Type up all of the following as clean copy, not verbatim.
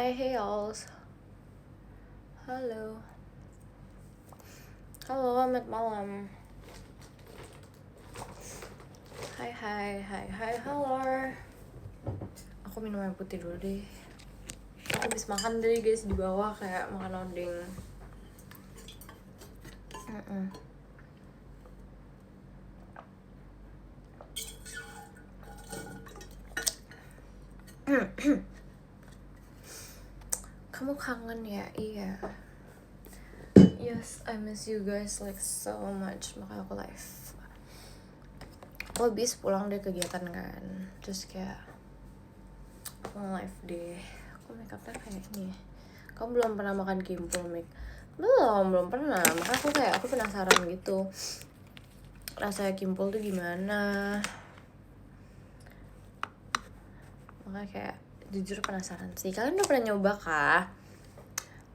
Hey alls. Halo. Halo, selamat malam. Hai, halo. Aku minum air putih dulu deh. Aku habis makan tadi guys di bawah kayak makan odeng. Kamu kangen ya? Iya. Yes, I miss you guys like so much. Makanya aku live. Aku habis pulang dari kegiatan kan. Terus kayak aku live deh. Aku make upnya kayak ini. Kamu belum pernah makan kimpul, Mik? Belum pernah. Makanya aku penasaran gitu. Rasanya kimpul tuh gimana? Makanya kayak jujur penasaran sih. Kalian udah pernah nyoba kah?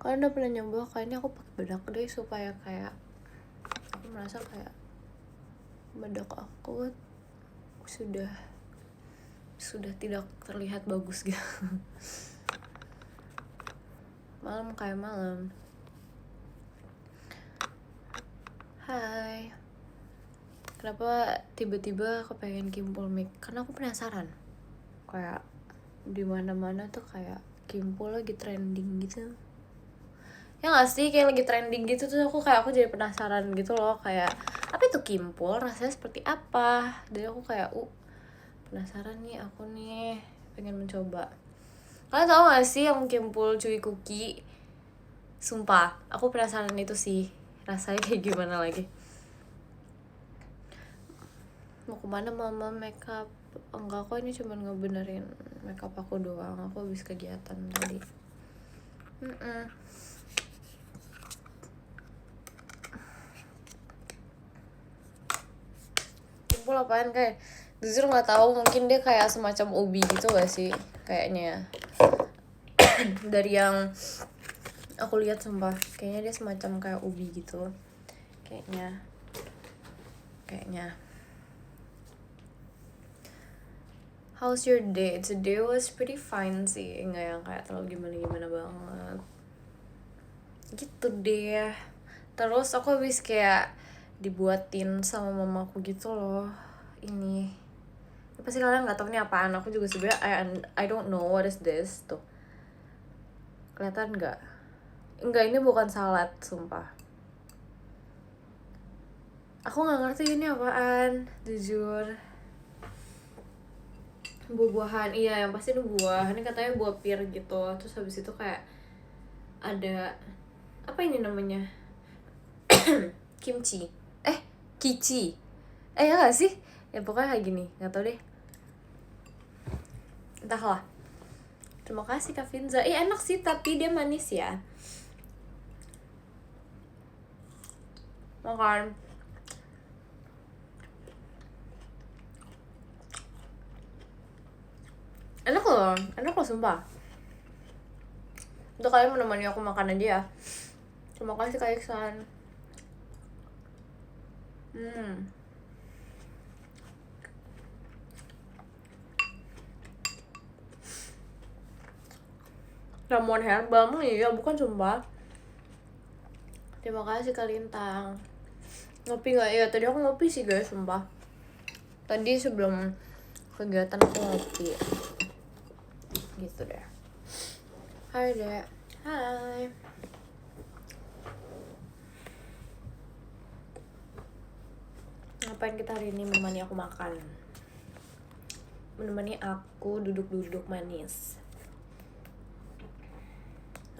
Kalian udah pernah nyoba? Kayaknya aku pakai bedak deh supaya kayak aku merasa kayak bedak aku sudah tidak terlihat bagus gitu. Malam kayak malam. Hai. Kenapa tiba-tiba aku pengen kimpul Mik? Karena aku penasaran. Kayak di mana-mana tuh kayak kimpul lagi trending gitu. Ya nggak sih, kayak lagi trending gitu tuh aku jadi penasaran gitu loh, kayak apa itu kimpul, rasanya seperti apa. Jadi aku kayak penasaran nih, aku nih pengen mencoba. Kalian tau gak sih yang kimpul cuy cookie? Sumpah, aku penasaran itu sih rasanya kayak gimana lagi. Mau kemana mama makeup? Enggak kok, ini cuma ngebenerin makeup aku doang. Aku habis kegiatan tadi. Kimpul apaan kayak? Jujur nggak tahu, mungkin dia kayak semacam ubi gitu gak sih kayaknya. Dari yang aku lihat sumpah, kayaknya dia semacam kayak ubi gitu. Kayaknya. How's your day? Today was pretty fine sih, nggak yang kayak terlalu gimana banget. Gitu deh. Terus aku habis kayak dibuatin sama mamaku gitu loh. Ini pasti kalian nggak tahu ini apaan. Aku juga sebenarnya I don't know what is this tuh. Kelihatan nggak? Enggak, ini bukan salad, sumpah. Aku nggak ngerti ini apaan, jujur. Buah-buahan, iya yang pasti itu buah. Ini katanya buah pir gitu. Terus habis itu kayak ada apa ini namanya? Kimchi. Kichi. Ya gak sih? Ya pokoknya kayak gini, gak tau deh. Entahlah. Terima kasih Kak Finza. Enak sih tapi dia manis ya. Makan. Enak loh sumpah. Untuk kalian menemani aku makan aja ya. Terima kasih Kak Iksan. Ramuan herbal, iya bukan sumpah. Terima kasih Kak Lintang. Ngopi gak? Ya tadi aku ngopi sih guys, sumpah. Tadi sebelum kegiatan aku ngopi. Gitu deh. Hai Dek. Hai. Ngapain kita hari ini menemani aku makan? Menemani aku duduk-duduk manis.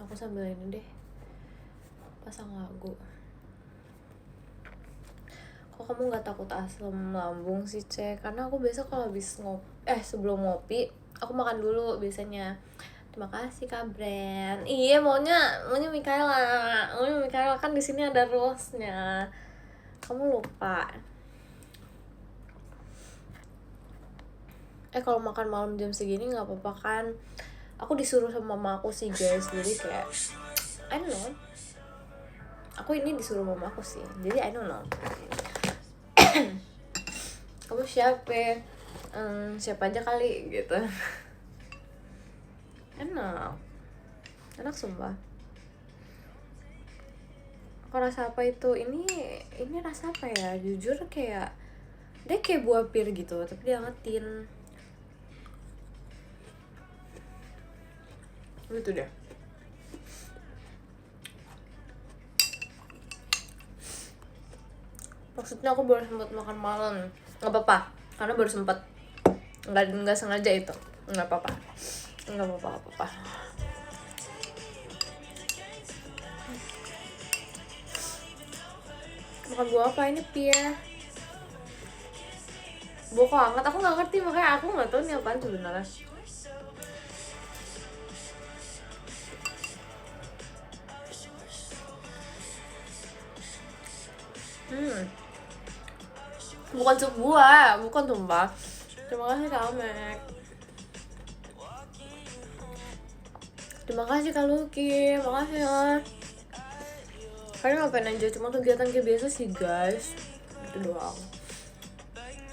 Aku sambil ini deh pasang lagu. Kok kamu gak takut asam lambung sih Cek? Karena aku biasa kalau habis sebelum ngopi aku makan dulu biasanya. Terima kasih Kak Brand. Iya maunya Mikaela kan di sini ada rose-nya. Kamu lupa. Kalau makan malam jam segini nggak apa-apa kan? Aku disuruh sama mama aku sih guys, jadi kayak I don't know. Aku ini disuruh mama aku sih, jadi I don't know. Kamu siapa? Siapa aja kali gitu. Enak. enak sumpah. Kok rasa apa itu? Ini rasa apa ya? Jujur kayak dia kayak buah pir gitu, tapi diangetin. Gitu deh. Maksudnya aku baru sempat makan malam. Nggak apa-apa, karena baru sempat. Nggak sengaja itu. Nggak apa-apa. Nggak apa-apa. Makan buah apa ini pir? Buah kok hangat, aku nggak ngerti, makanya aku nggak tahu ini apaan sebenarnya. Bukan sup buah, bukan tumpah. Terima kasih Kak Mek. Terima kasih Kak Luki, makasih ya. Kalian ngapain aja, cuma kegiatan kayak biasa sih guys. Itu doang.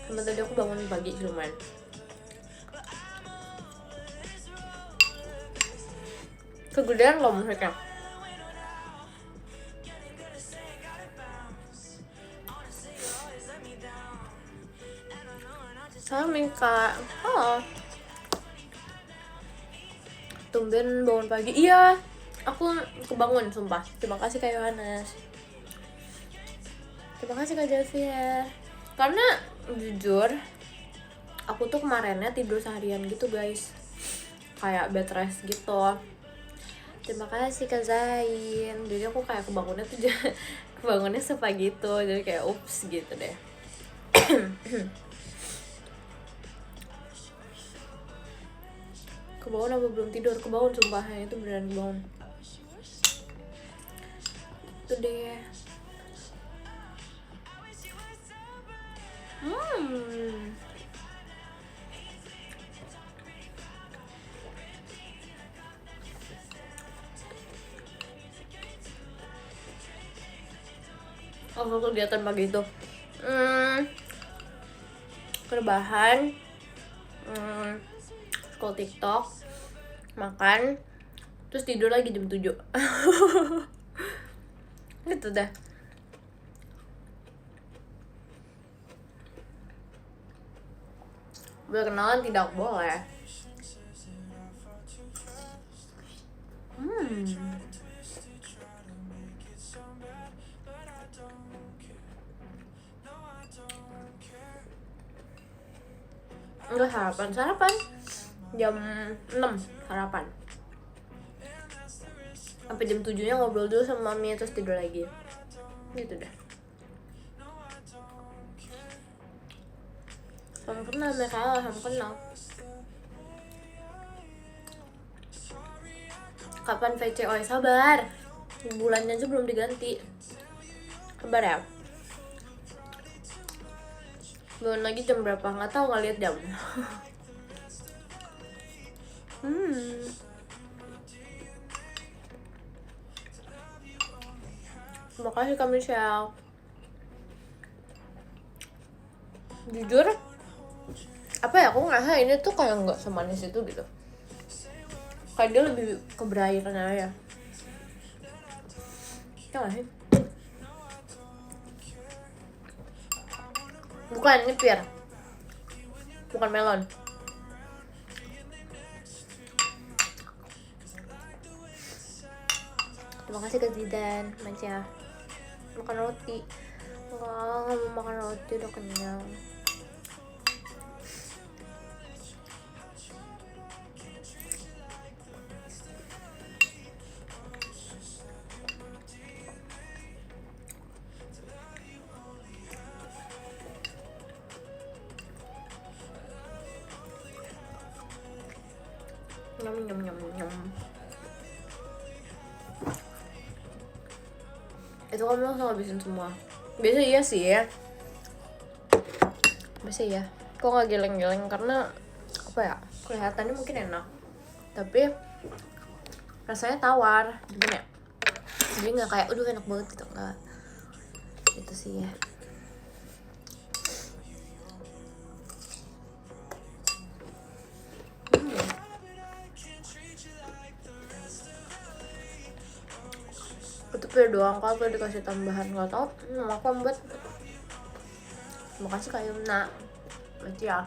Cuma tadi aku bangun pagi lumayan. Kegedean loh musiknya. Samin Kak. Oh. Tumben bangun pagi. Iya, aku kebangun sumpah. Terima kasih Kak Yohanes. Terima kasih Kak Javier. Karena jujur aku tuh kemarinnya tidur seharian gitu guys, kayak bed rest gitu. Terima kasih Kak Zain. Jadi aku kayak kebangunnya tuh kebangunnya sepagi gitu, jadi kayak ups gitu deh. Kebangun apa belum tidur? Kebangun sumpah, itu beneran kebangun. Itu deh. Oh, kegiatan pagi itu rebahan, scroll TikTok, makan, terus tidur lagi jam 7. Gitu dah. Berkenalan tidak boleh. Enggak sarapan jam 6 sarapan sampai jam 7 nya ngobrol dulu sama mami terus tidur lagi gitu dah. Salam kenal mereka, salam kenal. Kapan VC? Oh sabar, bulannya aja belum diganti, sabar ya. Belum lagi jam berapa, nggak tahu, nggak lihat jam. Terima kasih Kak Michelle. Jujur apa ya, aku ngerasa ini tuh kayak nggak semanis itu gitu, kayak dia lebih ke berairnya ya. Ya nggak sih? Bukan, ini pir, bukan melon. Terima kasih Kak Zidan. Mancia makan roti. Nggak mau makan roti, udah kenyang. Nyam. Itu kamu langsung habisin semua. Biasa iya sih ya. Biasa ya. Kok nggak geleng-geleng karena apa ya? Kelihatannya mungkin enak, tapi rasanya tawar, gimana ya? Jadi nggak kayak, aduh enak banget gitu, nggak. Itu sih ya. Tapi doang kalau dikasih tambahan nggak tau. Aku buat. Makasih Kak Yumna. Berarti ya.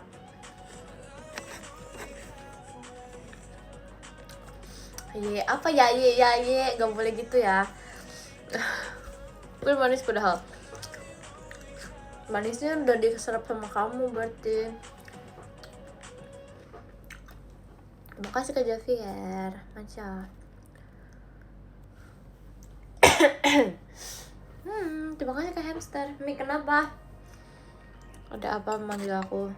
Apa ya gak boleh gitu ya. Gue manis padahal. Manisnya udah diserap sama kamu berarti. Makasih Kak Javier. Macam. Terima kasih Kak Hamster. Mi kenapa? Ada apa memanggil aku?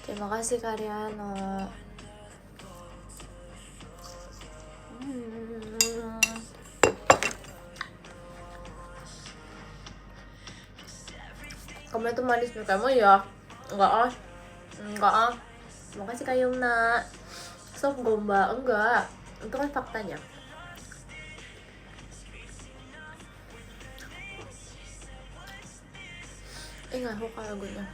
Terima kasih Kak Riano. Kamu itu manis nih kamu ya? Enggak ah. Terima kasih Kak Yumna. Sok gombal enggak. Itu kan faktanya. Nggak suka lagunya.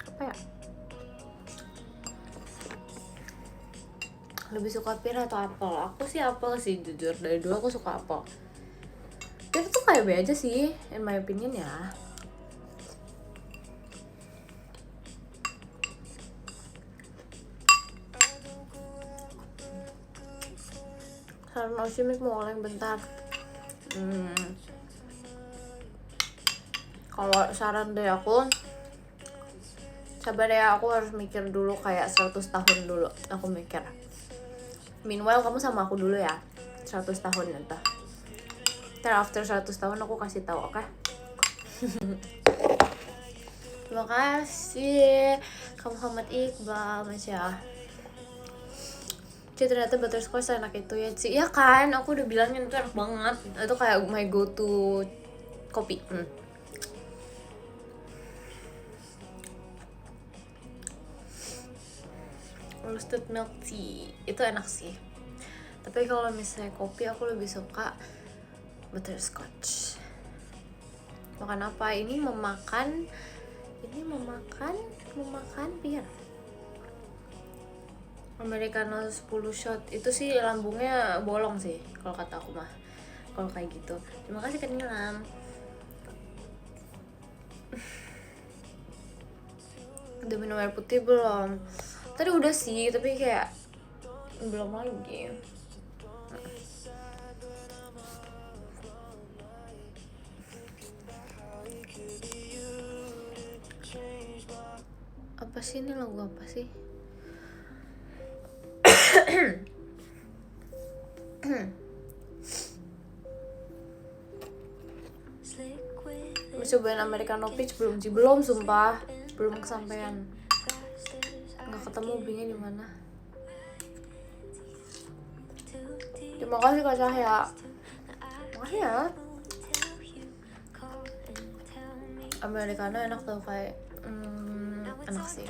Apa ya? Lebih suka pir atau apel? Aku sih apel sih, jujur. Dari dulu aku suka apel. Pir tuh kayak be aja sih, in my opinion ya. Saran mau simik mau oleng bentar. Kalau saran dari aku, sabar ya, aku harus mikir dulu kayak 100 tahun dulu. Aku mikir. Meanwhile kamu sama aku dulu ya, 100 tahun entah. Ntar after 100 tahun aku kasih tahu, oke? Terima kasih kamu Muhammad Iqbal, Masya. Jadi ternyata butterscotch enak itu ya sih. Ya kan, aku udah bilangin itu enak banget. Itu kayak my go to kopi. Roasted milk tea itu enak sih. Tapi kalau misalnya kopi aku lebih suka butterscotch. Makan apa? Ini memakan bir. Americano 10 shot. Itu sih lambungnya bolong sih kalau kata aku mah. Kalau kayak gitu. Terima kasih Kak Nilam. Udah minum air putih belum? Tadi udah sih, tapi kayak belum lagi. Apa sih ini lagu apa sih? Cobain Americano Peach belum sih? Belum sumpah, belum kesampaian. Nggak ketemu bingnya di mana. Terima kasih Kak Cahya. Makasih ya. Americano enak tuh kayak enak sih.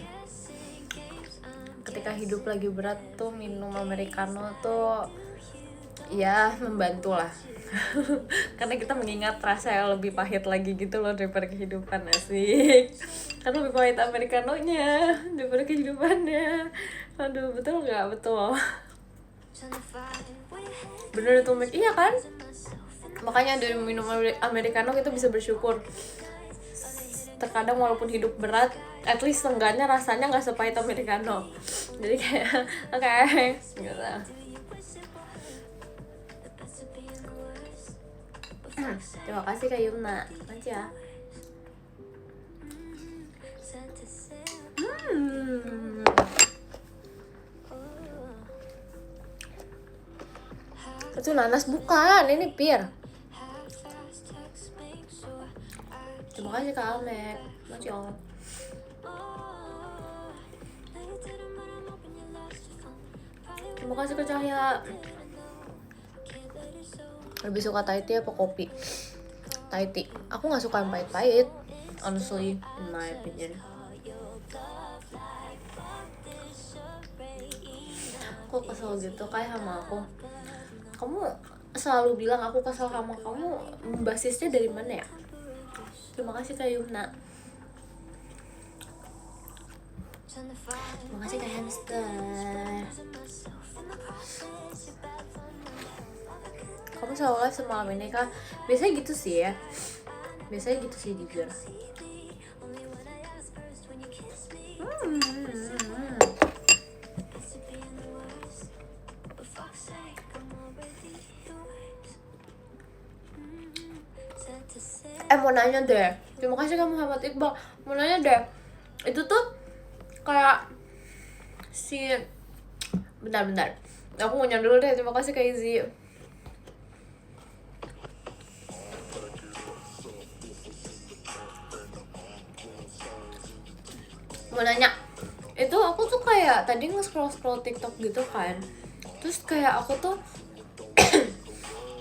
Ketika hidup lagi berat tuh minum Americano tuh ya membantu lah. Karena kita mengingat rasa yang lebih pahit lagi gitu loh daripada kehidupan, asik. Kan lebih pahit Americanonya daripada kehidupannya. Aduh, betul nggak? Betul. Bener itu, iya kan? Makanya dari minum Americano kita bisa bersyukur. Terkadang walaupun hidup berat, at least seenggaknya rasanya nggak sepahit Americano. Jadi kayak oke, gitu. Terima kasih Kak Yumna. Makasih ya. Itu nanas bukan, ini pir. Terima kasih Kak Almek. Makasih ya. Terima kasih Kak Cahya. Lebih suka Thai tea apa kopi? Thai tea. Aku nggak suka yang pahit-pahit, honestly, in my opinion. Kok kesel gitu kayak sama aku? Kamu selalu bilang aku kesel sama kamu. Basisnya dari mana ya? Terima kasih Kak Yumna. Terima kasih Kak Hamster. selalu live semalam ini kak. Biasanya gitu sih ya, biasanya gitu sih jujur. Mau nanya deh, terima kasih kamu Muhammad Iqbal. Mau nanya deh, itu tuh kayak si bentar aku mau nanya dulu deh. Terima kasih Kak Izzy. Mau nanya, itu aku tuh kayak tadi nge-scroll TikTok gitu kan, terus kayak aku tuh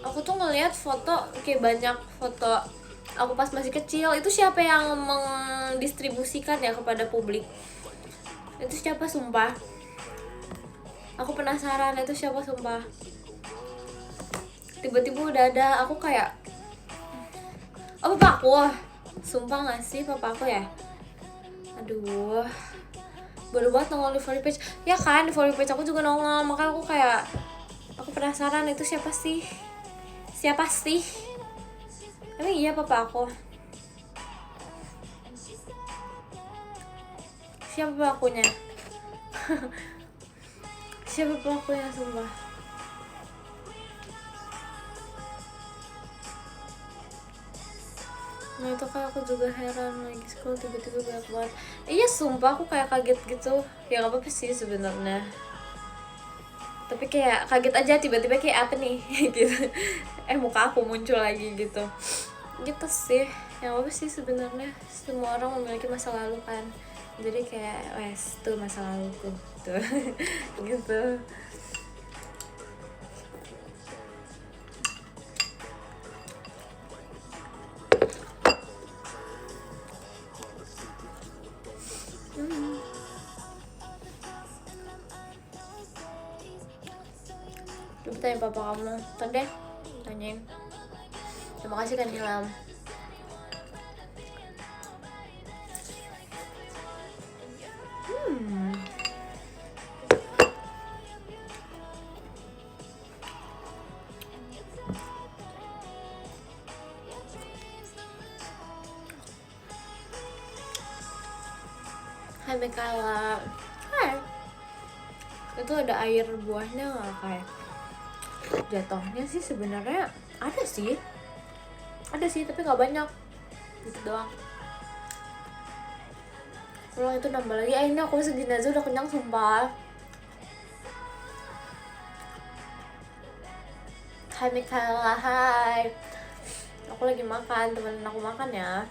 aku tuh ngeliat foto kayak banyak foto aku pas masih kecil. Itu siapa yang mendistribusikan ya kepada publik? Itu siapa sumpah? Aku penasaran itu siapa sumpah. Tiba-tiba udah ada, aku kayak oh papa aku, sumpah gak sih papa aku ya? Aduh, baru banget nongol di For You page. Ya kan, di For You page aku juga nongol, makanya aku kayak aku penasaran itu siapa sih? Siapa sih? Emang iya papa aku? Siapa papa akunya? Siapa papa akunya sumpah? Nah itu kayak aku juga heran, lagi scroll tiba-tiba banyak banget. Iya sumpah aku kayak kaget gitu. Ya gak apa-apa sih sebenarnya, tapi kayak kaget aja tiba-tiba kayak apa nih gitu. Muka aku muncul lagi gitu sih. Yang apa sih sebenarnya, semua orang memiliki masa lalu kan, jadi kayak wes tuh masa laluku tuh gitu. Coba tanya papa kamu, ntar deh tanyain. Terima kasih kan Ilham. Hai Mekala. Hai. Itu ada air buahnya nggak kayak? Jatuhnya sih sebenarnya ada sih tapi nggak banyak gitu doang. Kalau itu nambah lagi, ini aku segini aja udah kenyang sumpah. Hai Mikaela, hai. Aku lagi makan, temenin aku makan ya.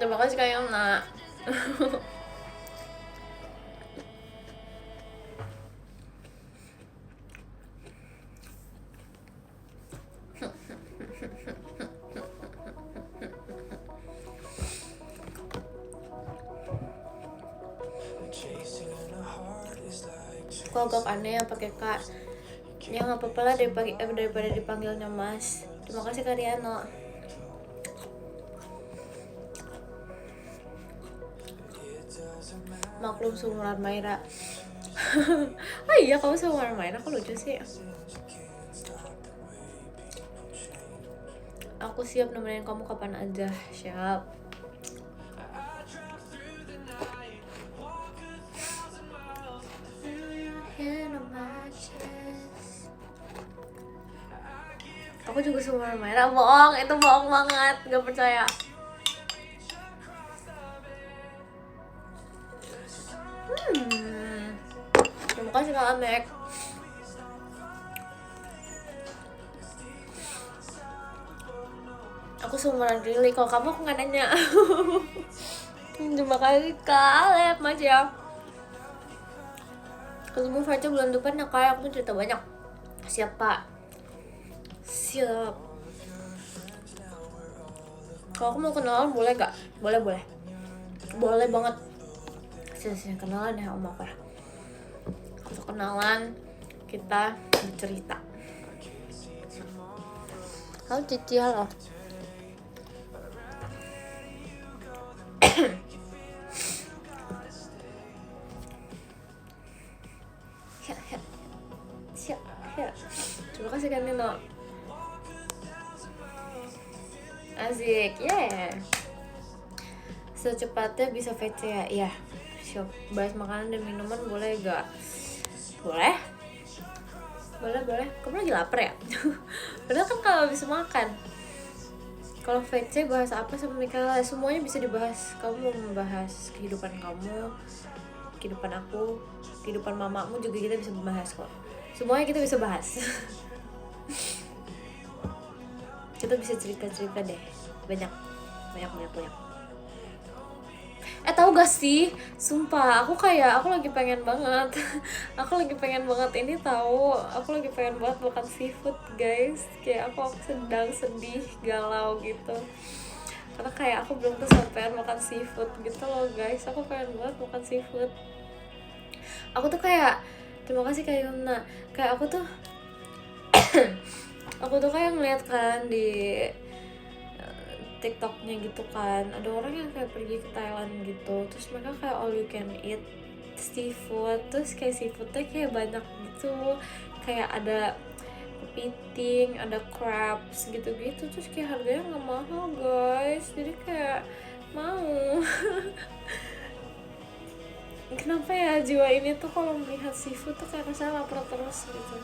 Terima kasih Kak Yona. Kok agak aneh ya pakai Kak. Ya nggak apa-apa lah daripada dipanggilnya Mas. Terima kasih Kak Riano. Maklum seumuran Maira. Oh iya kamu seumuran Maira, aku lucu sih. Aku siap nemenin kamu kapan aja. Siap. Aku juga seumuran Maira. Bohong, itu bohong banget, gak percaya. Terima kasih Kak Amek. Aku seumuran Rili, kalau kamu aku gak nanya. Terima kasih Kak Alep, Mas ya. Ketemu Faca bulan depan ya Kak, aku cerita banyak. Siap Pak. Siap. Kalau aku mau kenalan boleh gak? Boleh banget. Sini kenalan ya om aku ya. kenalan, kita bercerita. Halo Cici, halo. Terima kasih kan Nino. Asik, yeah. Secepatnya bisa VC ya? Iya. Siap. Bahas makanan dan minuman boleh gak? Boleh. Boleh. Kamu lagi lapar ya? Padahal kan kalau bisa makan. Kalau VC bahas apa sama Mikaela? Semuanya bisa dibahas. Kamu mau membahas kehidupan kamu, kehidupan aku, kehidupan mamamu juga kita bisa bahas kok. Semuanya kita bisa bahas. Kita bisa cerita-cerita deh. Banyak. Tahu gak sih, sumpah aku lagi pengen banget ini tahu. Aku lagi pengen banget makan seafood guys. Kayak aku sedang sedih, galau gitu, karena kayak aku belum kesampaian makan seafood gitu loh guys. Aku pengen banget makan seafood. Aku tuh kayak, terima kasih Kak Yuna. Kayak aku tuh kayak ngeliat kan di TikToknya gitu kan, ada orang yang kayak pergi ke Thailand gitu, terus mereka kayak all you can eat seafood, terus kayak seafoodnya kayak banyak gitu, kayak ada kepiting, ada crabs gitu-gitu, terus kayak harganya nggak mahal guys, jadi kayak mau. Kenapa ya jiwa ini tuh kalau melihat seafood tuh kayak rasanya lapar terus gitu.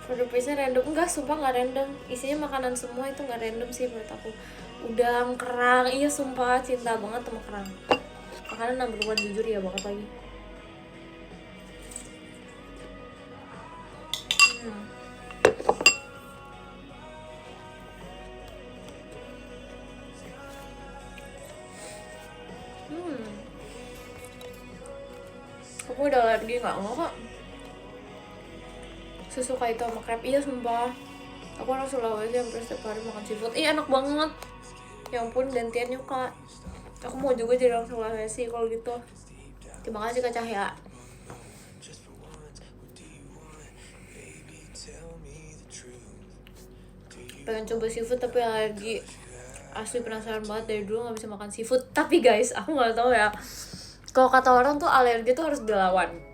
Produksinya random, enggak, sumpah nggak random, isinya makanan semua, itu nggak random sih menurut aku. Udang, kerang, iya sumpah cinta banget sama kerang. Makanan number one jujur ya banget lagi. Aku udah alergi nggak kok. Sesuka itu sama crab, iya sumpah. Aku orang Sulawesi hampir setiap hari makan seafood. Iya enak banget. Ya ampun, gantian yuk Kak. Aku mau juga jadi orang Sulawesi kalau gitu. Terima kasih Kak Cahya. Pengen coba seafood tapi alergi. Asli penasaran banget, dari dulu gak bisa makan seafood. Tapi guys, aku gak tahu ya, kalau kata orang tuh alergi tuh harus dilawan.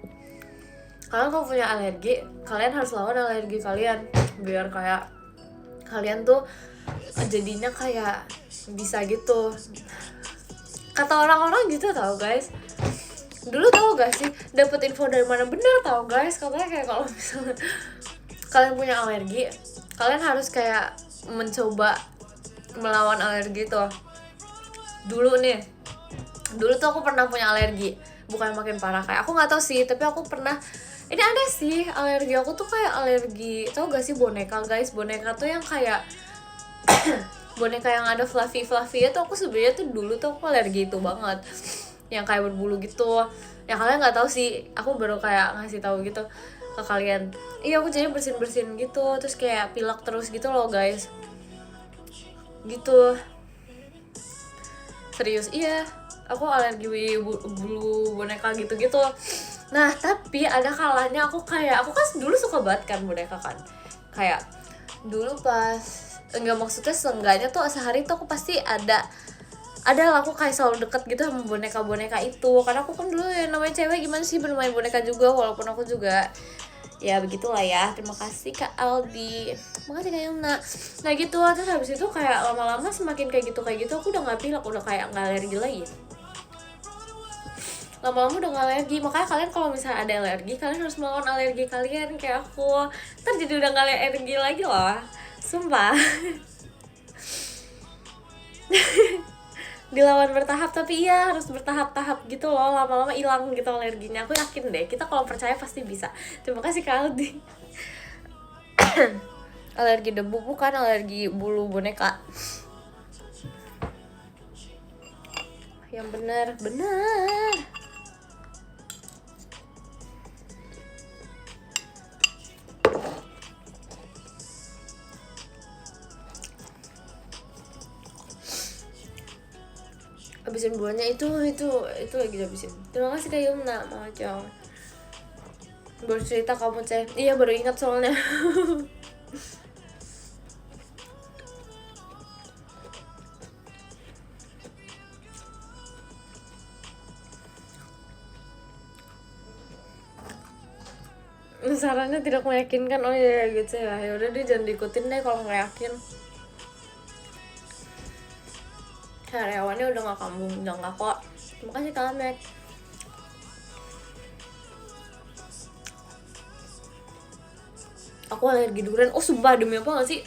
Kalian kalau punya alergi, kalian harus lawan alergi kalian, biar kayak kalian tuh jadinya kayak bisa gitu. Kata orang-orang gitu tau guys. Dulu tau gak sih, dapet info dari mana bener tau guys, katanya kayak kalau misalnya kalian punya alergi, kalian harus kayak mencoba melawan alergi tuh. Dulu tuh aku pernah punya alergi, bukan makin parah, kayak aku nggak tahu sih, tapi aku pernah. Ini ada sih alergi aku tuh kayak alergi, tau gak sih boneka guys? Boneka tuh yang kayak boneka yang ada fluffy itu, aku sebenarnya tuh dulu tuh aku alergi itu banget, yang kayak berbulu gitu. Yang kalian nggak tahu sih, aku baru kayak ngasih tahu gitu ke kalian. Iya, aku jadi bersin gitu, terus kayak pilek terus gitu loh guys. Gitu. Serius, iya. Aku alergi bulu boneka gitu-gitu. Nah, tapi ada kalanya aku kan dulu suka banget kan boneka kan. Kayak dulu pas, enggak, maksudnya seenggaknya tuh sehari tuh aku pasti ada lah, aku kayak selalu deket gitu sama boneka-boneka itu. Karena aku kan dulu ya namanya cewek, gimana sih bermain boneka juga, walaupun aku juga ya begitulah ya. Terima kasih Kak Aldi, makasih Kak Yuna. Nah gitu, terus habis itu kayak lama-lama semakin kayak gitu aku udah gak pilek, udah kayak gak alergi lagi. Lama-lama udah gak alergi. Makanya kalian kalau misalnya ada alergi, kalian harus melawan alergi kalian kayak aku. Ntar jadi udah gak alergi lagi loh, sumpah. Dilawan bertahap, tapi iya harus bertahap-tahap gitu loh, lama-lama hilang gitu alerginya. Aku yakin deh, kita kalau percaya pasti bisa. Terima kasih Kak Aldi. Alergi debu bukan alergi bulu boneka. Yang benar. habisin buahnya itu lagi habisin. Terima kasih Kak Yumna, Macong. Baru cerita kamu ceh. Iya baru ingat soalnya. Sarannya tidak meyakinkan. Oh iya gitu ya. Ya udah deh jangan diikutin deh kalau nggak yakin. Karyawannya udah nggak kok. Terima kasih Kak Mek. Aku alergi durian. Oh sumpah demi apa nggak sih?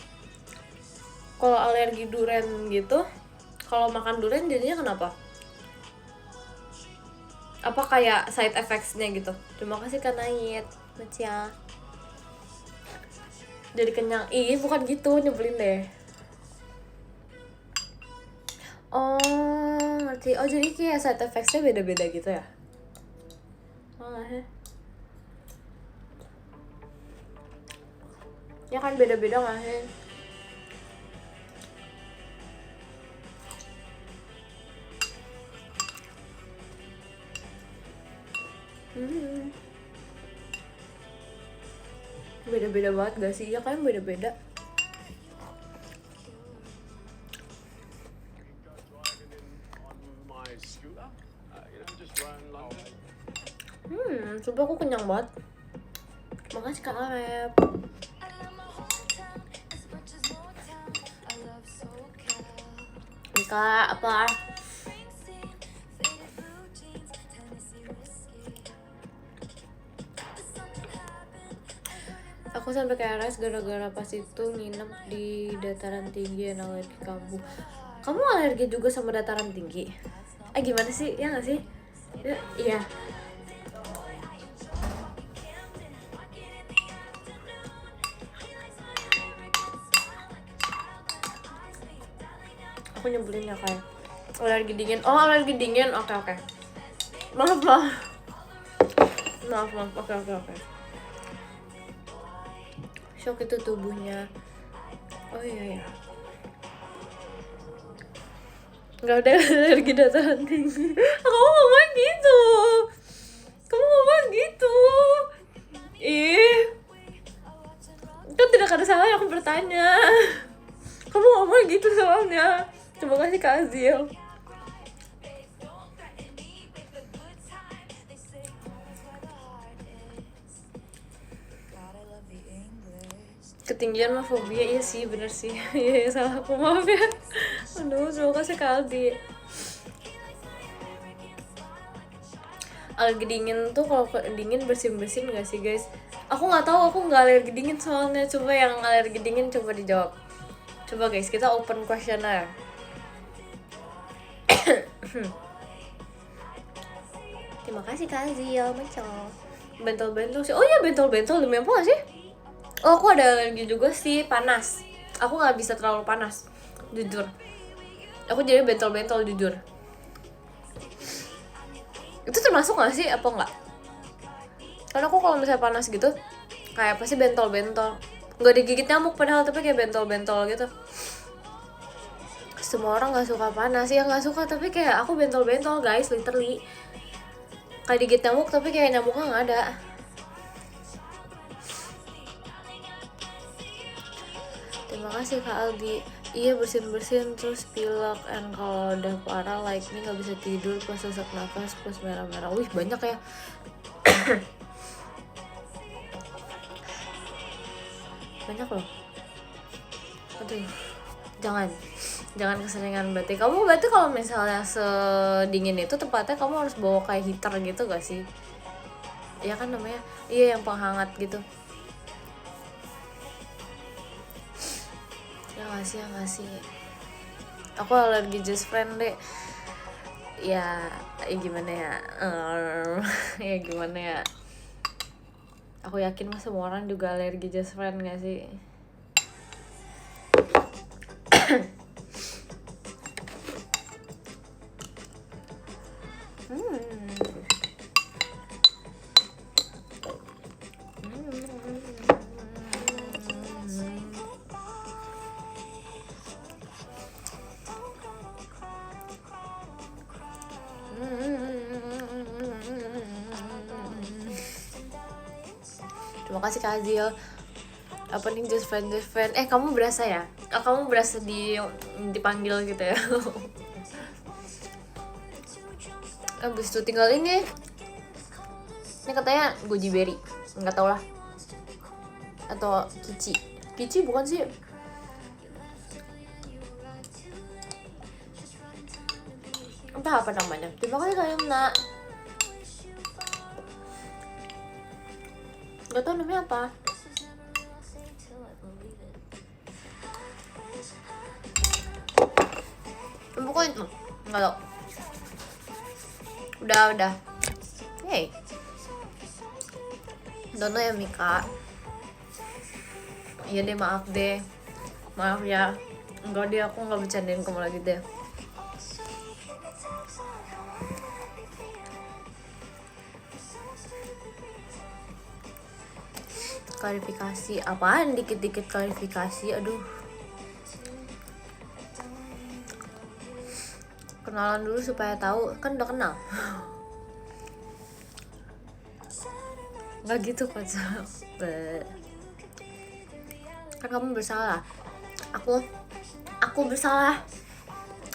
Kalau alergi durian gitu, kalau makan durian jadinya kenapa? Apa kayak side effects-nya gitu? Terima kasih Kak Nait. Macia. Jadi kenyang. Ih bukan gitu, nyebelin deh. Oh ngerti. Oh jadi kayak side effects-nya beda-beda gitu ya? Oh nggak sih? Ya kan beda-beda nggak sih? Beda-beda banget gak sih? Ya kan beda-beda. Coba aku kenyang banget. Makasih Kak Arep. Kak apa? Aku sampai KRS gara-gara pas itu nginep di dataran tinggi yang alergi kambuh. Kamu alergi juga sama dataran tinggi? Gimana sih? Ya nggak sih? Ya, iya. Aku nyebelin ya kayak alergi dingin. Oh alergi dingin. Oke. Maaf. Oke. Shock itu tubuhnya. Oh iya. Gak ada alergi dataran tinggi. Kamu ngomong gitu. Ih, kan tidak ada salah aku bertanya. Kamu ngomong gitu soalnya. Coba kasih Kak Azil. Ketinggian mah fobia. Iya sih bener sih. Iya salah aku, maaf ya. Aduh terima kasih Kak Aldi. Alergi dingin tuh kalau dingin bersin gak sih guys? Aku nggak tahu, aku nggak alergi dingin soalnya. Coba yang alergi dingin coba dijawab. Coba guys, kita open questionnaire. Terima kasih Kak Azil, macam bentol sih. Oh iya bentol demi apa sih? Oh aku ada alergi juga sih, panas. Aku nggak bisa terlalu panas, jujur. Aku jadi bentol jujur. Itu termasuk nggak sih apa nggak? Karena aku kalau misalnya panas gitu, kayak pasti bentol. Nggak digigit nyamuk padahal, tapi kayak bentol gitu. Semua orang nggak suka panas, ya nggak suka, tapi kayak aku bentol guys, literally. Kayak digigit nyamuk tapi kayak nyamuknya nggak ada. Terima kasih Kak Aldi. Iya bersin terus pilek, and kalau udah parah like ini nggak bisa tidur, pas sesak nafas, pas merah-merah. Wih banyak ya. Banyak loh. Aduh, jangan keseringan berarti. Kamu berarti kalau misalnya sedingin itu tempatnya kamu harus bawa kayak heater gitu gak sih? Iya kan namanya? Iya yang penghangat gitu. Ya nggak sih. Aku alergi just friend deh. Ya gimana ya? Ya gimana ya? Aku yakin mah semua orang juga alergi just friend gak sih? Terima kasih Kak Azil. Apa nih just friend. Kamu berasa ya? Kamu berasa dipanggil gitu ya? Abis itu tinggal ini katanya goji berry, nggak tau lah, atau kici bukan sih, entah apa namanya. Terima kasih kalian nak, nggak tau namanya apa. Pokoknya itu nggak tau. Udah. Hey, Dono ya Mika. Iya deh, maaf ya. Enggak deh, aku nggak bercandain kamu lagi deh. Klarifikasi apaan? Dikit-dikit klarifikasi, aduh. Kenalan dulu supaya tahu, kan udah kenal. Nggak gitu kocak. Kan kamu bersalah, aku bersalah.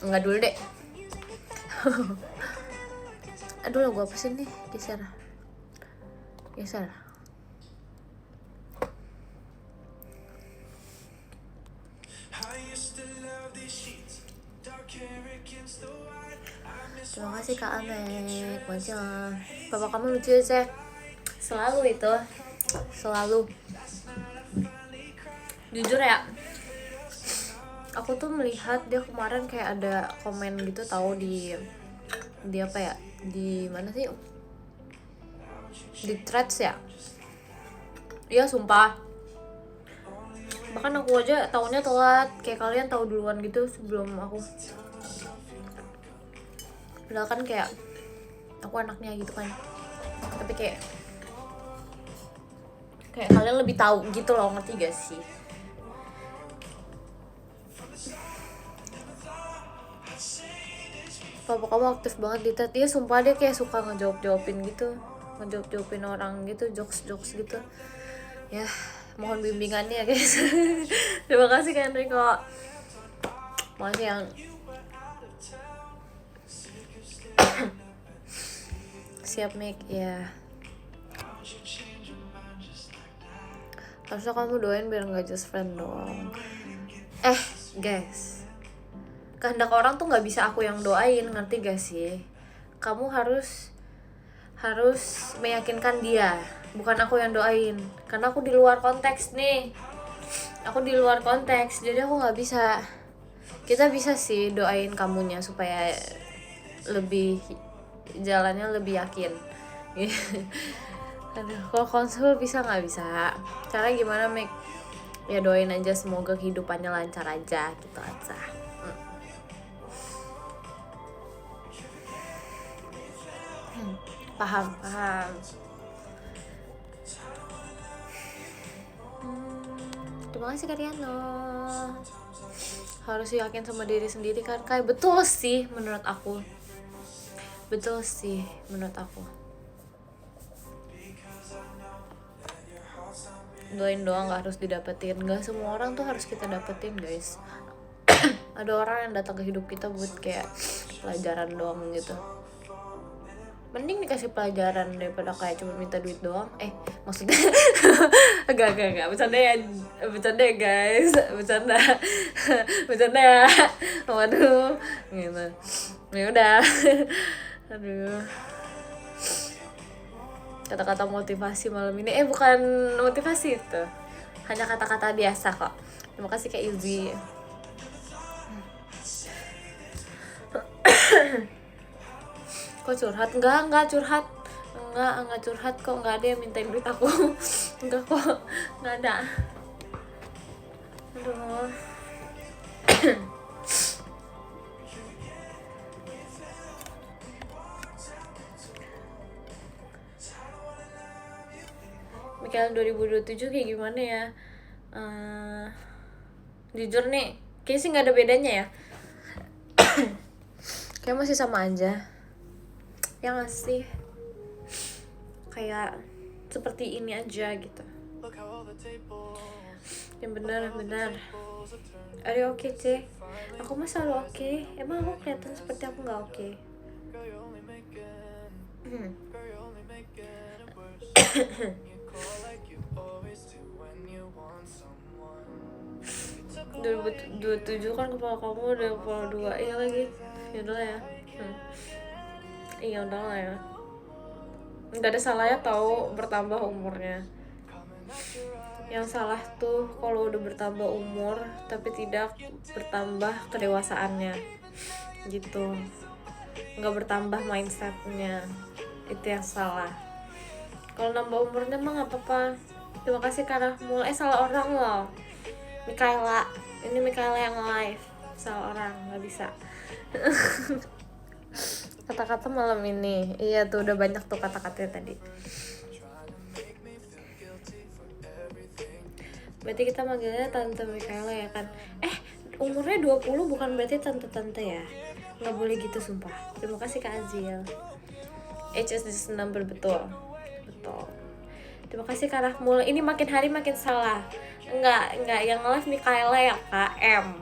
Enggak dulu deh. Aduh, lagu apa sih nih? Geser. Terima kasih Kak Amek. Macam papa kamu lucu sih. Selalu itu. Jujur ya, aku tuh melihat dia kemarin kayak ada komen gitu tahu di apa ya, di mana sih, di threads ya. Iya sumpah, bahkan aku aja taunya telat, kayak kalian tahu duluan gitu sebelum aku. Padahal kan kayak aku anaknya gitu kan, tapi kayak kalian lebih tahu gitu loh, ngerti gak sih? Papa kamu aktif banget di thread. Dia sumpah dia kayak suka ngejawabin orang gitu, jokes gitu ya. Mohon bimbingannya ya guys. Terima kasih Kak Enrico. Makasih yang siap make ya. Harusnya kamu doain biar nggak just friend doang. Guys, kehendak orang tuh nggak bisa aku yang doain, ngerti gak sih? Kamu harus meyakinkan dia, bukan aku yang doain. Karena aku di luar konteks nih. Jadi aku nggak bisa. Kita bisa sih doain kamunya supaya lebih jalannya lebih yakin. Aduh, kalau konsul bisa nggak bisa? Cara gimana, Mek? Ya doain aja semoga kehidupannya lancar aja gitu aja. Paham. Terima kasih Kariano. Harus yakin sama diri sendiri kan, kayak betul sih menurut aku. Doain doang gak harus didapetin. Gak semua orang tuh harus kita dapetin guys. Ada orang yang datang ke hidup kita buat kayak pelajaran doang gitu. Mending dikasih pelajaran daripada kayak cuma minta duit doang. Maksudnya agak bercanda ya guys, bercanda ya. Waduh gitu ya udah. Aduh, kata-kata motivasi malam ini bukan motivasi, itu hanya kata-kata biasa kok. Terima kasih Kak Izzy. Kok curhat? Enggak curhat. Enggak curhat kok, enggak ada yang mintain duit aku. Enggak kok, enggak ada. Aduh. Michael 2027 kayak gimana ya? Jujur nih, kayaknya sih nggak ada bedanya ya. Kayak masih sama aja. Ya nggak sih, kayak seperti ini aja gitu. Yang benar. Are you okay, C? Aku mah selalu oke. Emang aku kelihatan seperti aku nggak oke? tujuh kan kepala kamu udah kepala 2. Iya lagi. Yaudah lah ya. Iya udah lah ya. Nggak ada salahnya tahu bertambah umurnya. Yang salah tuh kalau udah bertambah umur tapi tidak bertambah kedewasaannya gitu, nggak bertambah mindsetnya, itu yang salah. Kalau nambah umurnya mah nggak apa-apa. Terima kasih karena mulai salah orang loh, Mikaela. Ini Mikaela yang live, salah orang, nggak bisa. Kata-kata malam ini, iya tuh udah banyak tuh kata-katanya tadi. Berarti kita manggilnya Tante Mikaela ya kan? Umurnya 20 bukan berarti tante-tante ya? Nggak boleh gitu sumpah. Terima kasih Kak Azil. Age is just a number, betul. Terima kasih Kak Rahmul. Ini makin hari makin salah. Enggak, yang live Mikaela ya Kak, M.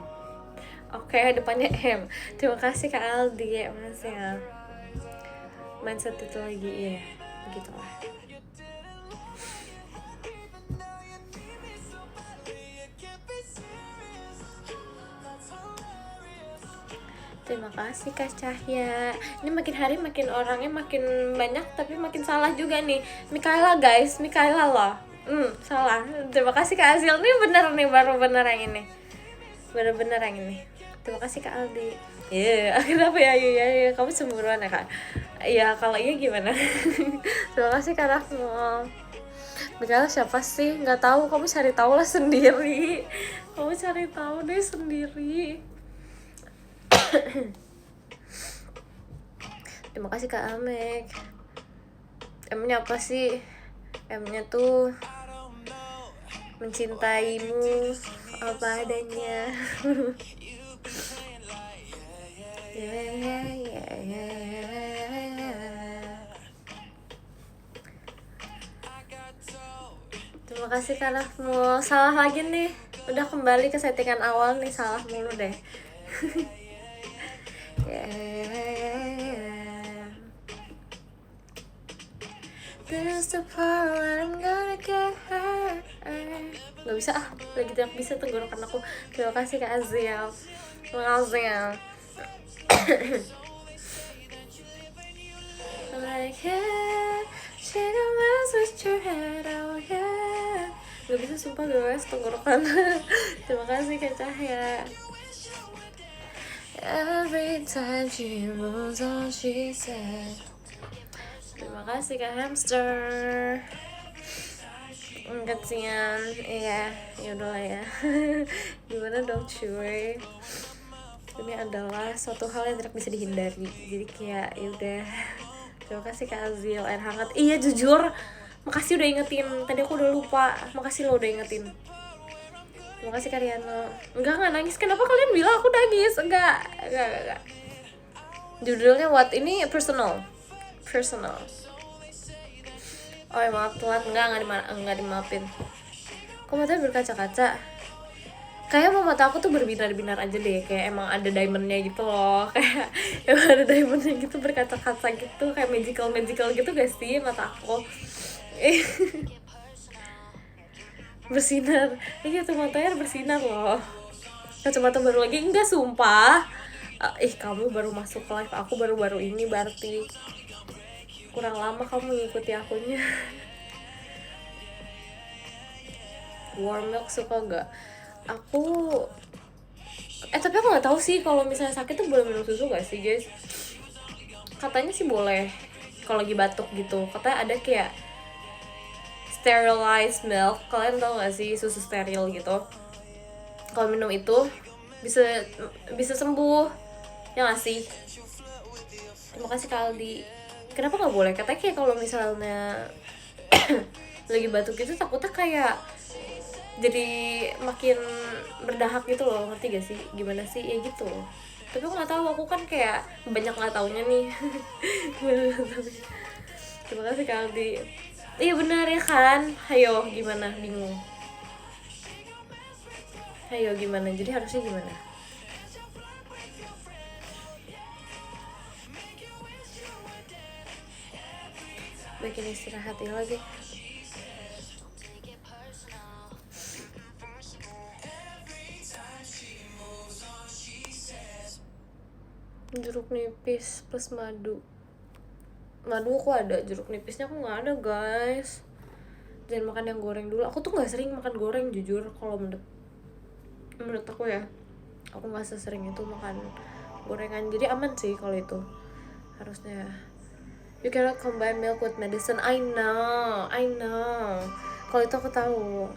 Oke, depannya M. Terima kasih Kak Aldi, makasih ya. Mindset itu lagi, iya, begitulah. Terima kasih Kak Cahya. Ini makin hari makin orangnya makin banyak tapi makin salah juga nih. Mikaela guys, Mikaela loh. Salah. Terima kasih Kak Azil. Ini bener nih, baru bener yang ini. Bener-bener yang ini. Terima kasih Kak Aldi. Iya, kenapa ya? Iya, kamu cemburuan ya Kak? Iya, kalau iya gimana? Terima kasih Kak Rahma. Mikaela siapa sih? Nggak tahu, kamu cari tahu lah sendiri. Kamu cari tahu deh sendiri. Terima kasih Kak Amek. M-nya apa sih? M-nya tuh mencintaimu apa adanya. Terima kasih Kak Nafmul. Salah lagi nih. Udah kembali ke settingan awal nih, salah mulu deh. There's the part where I'm gonna get hurt. Gak bisa lagi tidak bisa tenggorokan aku. Terima kasih Kak Aziel. Makasih. Like yeah, she don't mess with your head, oh yeah. Gak bisa sumpah guys tenggorokan. Terima kasih Kak Cahya. Every time she moves on, she said. Terima kasih Kak Hamster. Kasihan, iya, yaudah lah ya. Gimana dong cuy? Ini adalah suatu hal yang tidak bisa dihindari. Jadi kayak yaudah. Terima kasih Kak Azil, air hangat. Iya jujur, makasih udah ingetin. Tadi aku udah lupa. Makasih lo udah ingetin. Terima kasih Kak Riano. Enggak nangis. Kenapa kalian bilang aku nangis? Enggak. Judulnya what? Ini personal. Oh ya maaf telat. Enggak dimaafin. Kok matanya berkaca-kaca? Kayak mata aku tuh berbinar-binar aja deh. Kayak emang ada diamondnya gitu loh. Kayak emang ada diamondnya gitu, berkaca-kaca gitu. Kayak magical gitu gak sih mata aku? Bersinar. Iya tuh matanya bersinar loh. Kacamata baru lagi. Enggak sumpah. Kamu baru masuk live. Aku baru ini berarti. Kurang lama kamu ngikuti akunnya. Warm milk suka gak? Aku tapi aku nggak tahu sih kalau misalnya sakit tuh boleh minum susu gak sih guys? Katanya sih boleh kalau lagi batuk gitu. Katanya ada kayak sterilized milk. Kalian tahu gak sih susu steril gitu? Kalau minum itu bisa sembuh. Ya gak sih? Terima kasih Kak Aldi. Kenapa nggak boleh? Katanya kayak kalau misalnya lagi batuk gitu takutnya kayak jadi makin berdahak gitu loh, ngerti gak sih? Gimana sih? Ya gitu loh. Tapi aku nggak tahu, aku kan kayak banyak nggak taunya nih. Terima kasih Kak Aldi. Iya benar ya kan, hayo gimana, bingung, hayo gimana, jadi harusnya gimana? Bikin istirahat ya lagi. Jeruk nipis plus madu aku ada, jeruk nipisnya aku nggak ada guys. Jangan makan yang goreng dulu. Aku tuh nggak sering makan goreng jujur. Kalau menurut aku ya, aku nggak sesering itu makan gorengan, jadi aman sih kalau itu harusnya. You cannot combine milk with medicine. I know. Kalau itu aku tahu.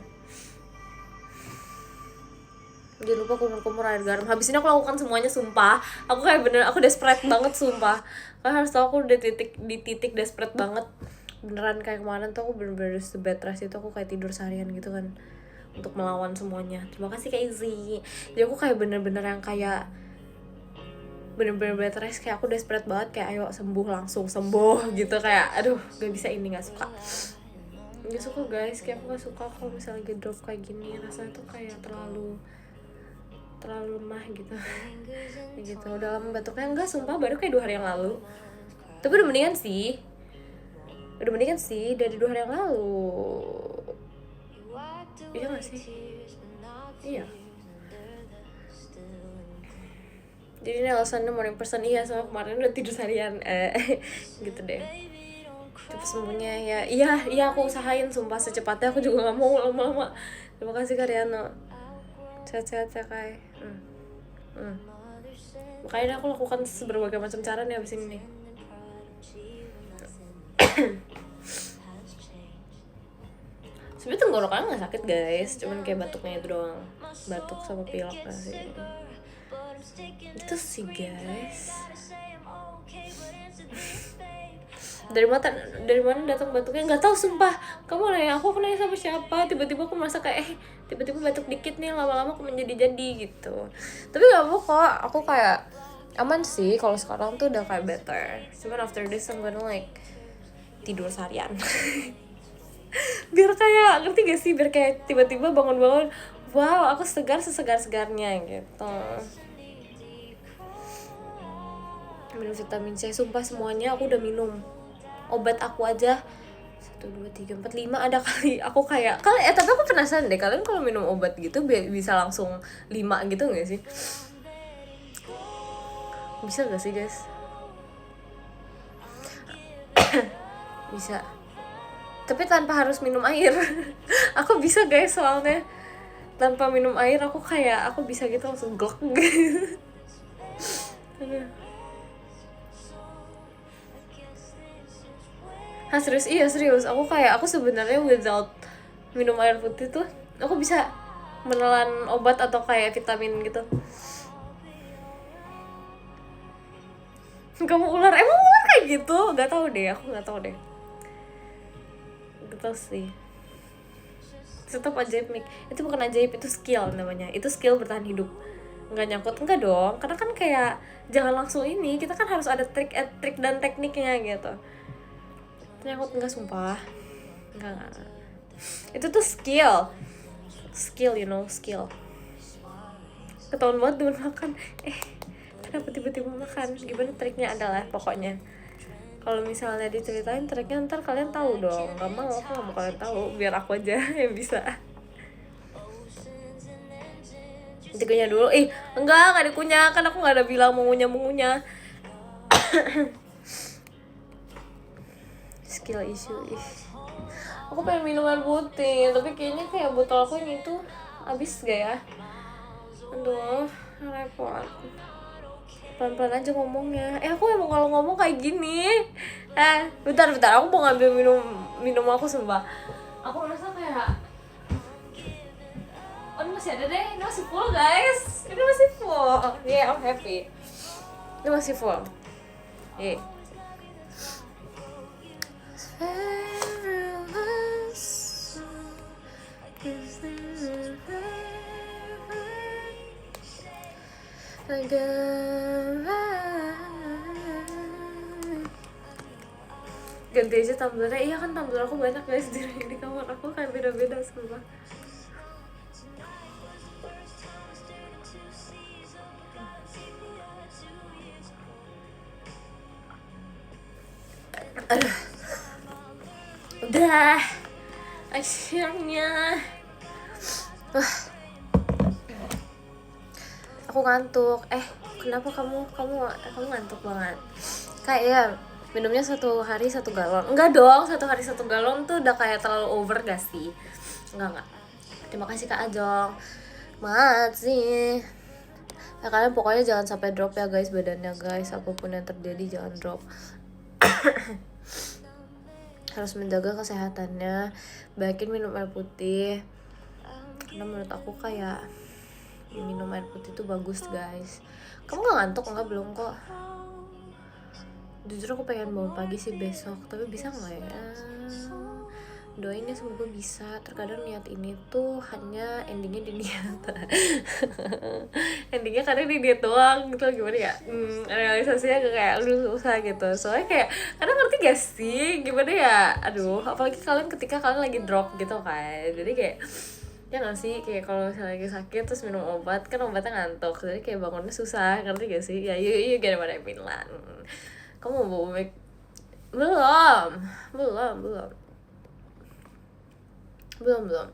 Jangan lupa kumur-kumur air garam. Habis ini aku lakukan semuanya, sumpah. Aku kayak bener, aku desperate banget sumpah. Kalian harus tahu aku udah di titik desperate banget. Beneran kayak kemarin tuh aku bener-bener the bed rest itu, aku kayak tidur seharian gitu kan, untuk melawan semuanya. Terima kasih Kak Izzy. Jadi aku kayak bener-bener yang kayak bener-bener bed rest, kayak aku desperate banget, kayak ayo sembuh, langsung sembuh gitu. Kayak aduh gak bisa, ini gak suka guys, kayak aku gak suka kalau misalnya lagi drop kayak gini. Rasanya tuh kayak terlalu lemah gitu. Gitu udah lama batuknya, enggak sumpah baru kayak 2 hari yang lalu. Tapi udah mendingan sih dari 2 hari yang lalu. Iya gak sih? Iya. Jadi ini alasannya morning person. Iya, sama kemarin udah tidur seharian. Gitu deh. Tapi semuanya ya, iya aku usahain sumpah secepatnya. Aku juga gak mau lama-lama. Terima kasih Karyano. Sehat-sehat ya Kai. Makanya aku lakukan berbagai macam cara nih abis ini nih. Sebenernya tenggorokan gak sakit guys, cuman kayak batuknya itu doang. Batuk sama pilek gak sih. Itu sih guys. Dari mana datang batuknya nggak tahu sumpah. Kamu nanya aku nanya sama siapa, tiba-tiba aku merasa kayak tiba-tiba batuk dikit nih, lama-lama aku menjadi gitu. Tapi nggak apa kok, aku kayak aman sih kalau sekarang tuh udah kayak better. Cuman after this I'm gonna like tidur seharian. Biar kayak, ngerti gak sih, biar kayak tiba-tiba bangun-bangun, wow aku sesegar-segarnya gitu. Minum vitamin C, sumpah semuanya aku udah minum. Obat aku aja 1, 2, 3, 4, 5 ada kali. Aku kayak tapi aku penasaran deh, kalian kalau minum obat gitu bisa langsung 5 gitu gak sih? Bisa gak sih guys? Bisa, tapi tanpa harus minum air. Aku bisa guys, soalnya tanpa minum air aku bisa gitu langsung glek gitu. Serius? Iya serius, aku sebenarnya without minum air putih tuh aku bisa menelan obat atau kayak vitamin gitu. Kamu ular? Emang ular kayak gitu? Gak tau deh, aku gak tau deh. Gitu sih. Tetap ajaib Mik. Itu bukan ajaib, itu skill namanya. Itu skill bertahan hidup. Nggak nyangkut, enggak dong. Karena kan kayak jangan langsung ini, kita kan harus ada trik dan tekniknya gitu. Nyangkut enggak sumpah. Enggak. Itu tuh skill, you know, skill. Ketahuan banget dulu makan. Kenapa tiba-tiba makan? Gimana triknya adalah pokoknya. Kalau misalnya diceritain triknya ntar kalian tahu dong. Gak mau, aku gak mau kalian tahu. Biar aku aja yang bisa. Dikunyah dulu. Enggak dikunyah. Kan aku gak ada bilang mau ngunyah. Skill issue. Aku pengen minum air putih, tapi kayaknya kayak botol aku ini tuh habis gak ya? Aduh, repot. Pelan-pelan aja ngomongnya. Aku emang kalau ngomong kayak gini. Bentar, aku mau ngambil minum aku sumpah. Aku merasa kayak, oh ini masih ada deh, ini masih full guys. Ini masih full. Yeah, I'm happy. Ini masih full. Yeah. Again. ganti aja tumblernya. Iya kan tumbler aku banyak guys di kamar aku, kayak beda-beda semua. Aduh, udah akhirnya. Aku ngantuk. Kenapa kamu ngantuk banget? Kayak minumnya 1 hari 1 galon. Enggak dong, 1 hari 1 galon tuh udah kayak terlalu over gak sih? Enggak. Terima kasih Kak Ajong. Makasih. Ya kalian pokoknya jangan sampai drop ya guys badannya guys. Apapun yang terjadi jangan drop. Harus menjaga kesehatannya. Banyakin minum air putih. Karena menurut aku kayak minum air putih itu bagus guys. Kamu gak ngantuk? Enggak, belum kok. Jujur aku pengen bangun pagi sih besok, tapi bisa gak ya? Doain ya semoga bisa. Terkadang niat ini tuh hanya endingnya di niat. Endingnya kadang di niat doang gitu, gimana ya? Realisasinya kayak lu susah gitu. Soalnya kayak kadang ngerti gak sih gimana ya? Aduh, apalagi kalian ketika kalian lagi drop gitu kan. Jadi kayak ya nggak sih, kayak kalau misalnya lagi sakit terus minum obat kan obatnya ngantuk, jadi kayak bangunnya susah, ngerti gak sih? Ya you get what I mean lah. Kamu mau bawa belum.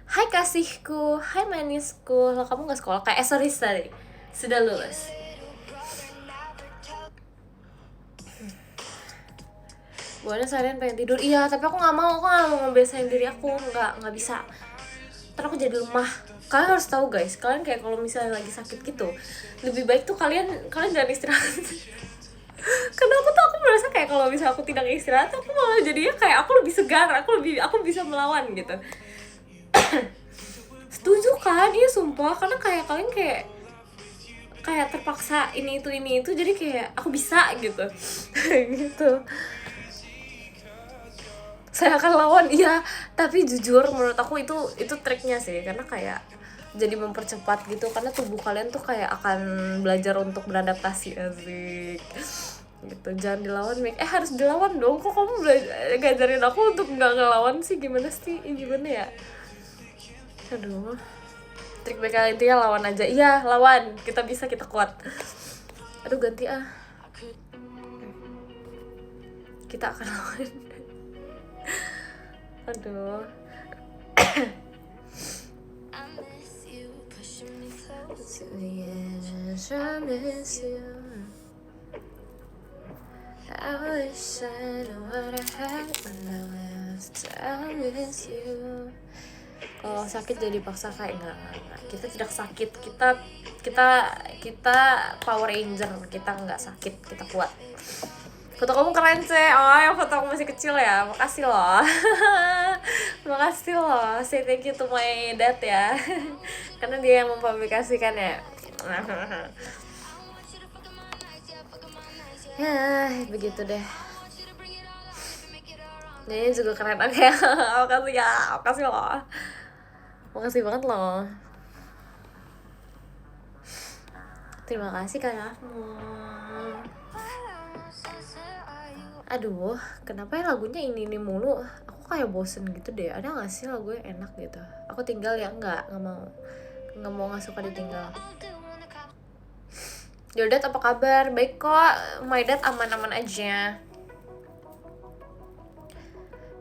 Hai kasihku, hai manisku. Lah kamu nggak sekolah? Kayak sorry tadi sudah lulus. Bukannya seharian pengen tidur. Iya, tapi aku nggak mau ngebiasain diri aku, nggak bisa. Ntar aku jadi lemah. Kalian harus tahu guys, kalian kayak kalau misalnya lagi sakit gitu, lebih baik tuh kalian jangan istirahat. Karena aku merasa kayak kalau misalnya aku tidak istirahat, aku malah jadinya kayak aku lebih segar, aku bisa melawan gitu. Setuju kan? Iya sumpah, karena kayak kalian kayak terpaksa ini itu jadi kayak aku bisa gitu. Gitu. Saya akan lawan, iya. Tapi jujur menurut aku itu triknya sih, karena kayak jadi mempercepat gitu, karena tubuh kalian tuh kayak akan belajar untuk beradaptasi, asik gitu. Jangan dilawan, Mik. Harus dilawan dong. Kok kamu ngajarin aku untuk nggak ngelawan sih? Gimana sih? Gimana ya? Aduh. Trik BK intinya lawan aja. Iya, lawan. Kita bisa, kita kuat. Aduh, ganti ah. Kita akan lawan. Aduh. I miss you. I wish I knew what I had when I left. I miss you. Kalau sakit jadi paksa kayak enggak. Kita tidak sakit. Kita Power Ranger. Kita enggak sakit. Kita kuat. Foto kamu keren sih. Oh, yang foto aku masih kecil ya. Makasih loh. Makasih loh. Say thank you to my dad ya. Karena dia yang mempublikasikan ya. Ya, begitu deh. Ini juga keren. Oke, makasih ya. Makasih loh. Makasih banget loh. Terima kasih Kak Rahma. Aduh, kenapa ya lagunya ini mulu? Aku kayak bosen gitu deh. Ada gak sih lagu yang enak gitu? Aku tinggal ya? Nggak mau, nggak suka ditinggal. Yodat apa kabar? Baik kok, my dad aman-aman aja.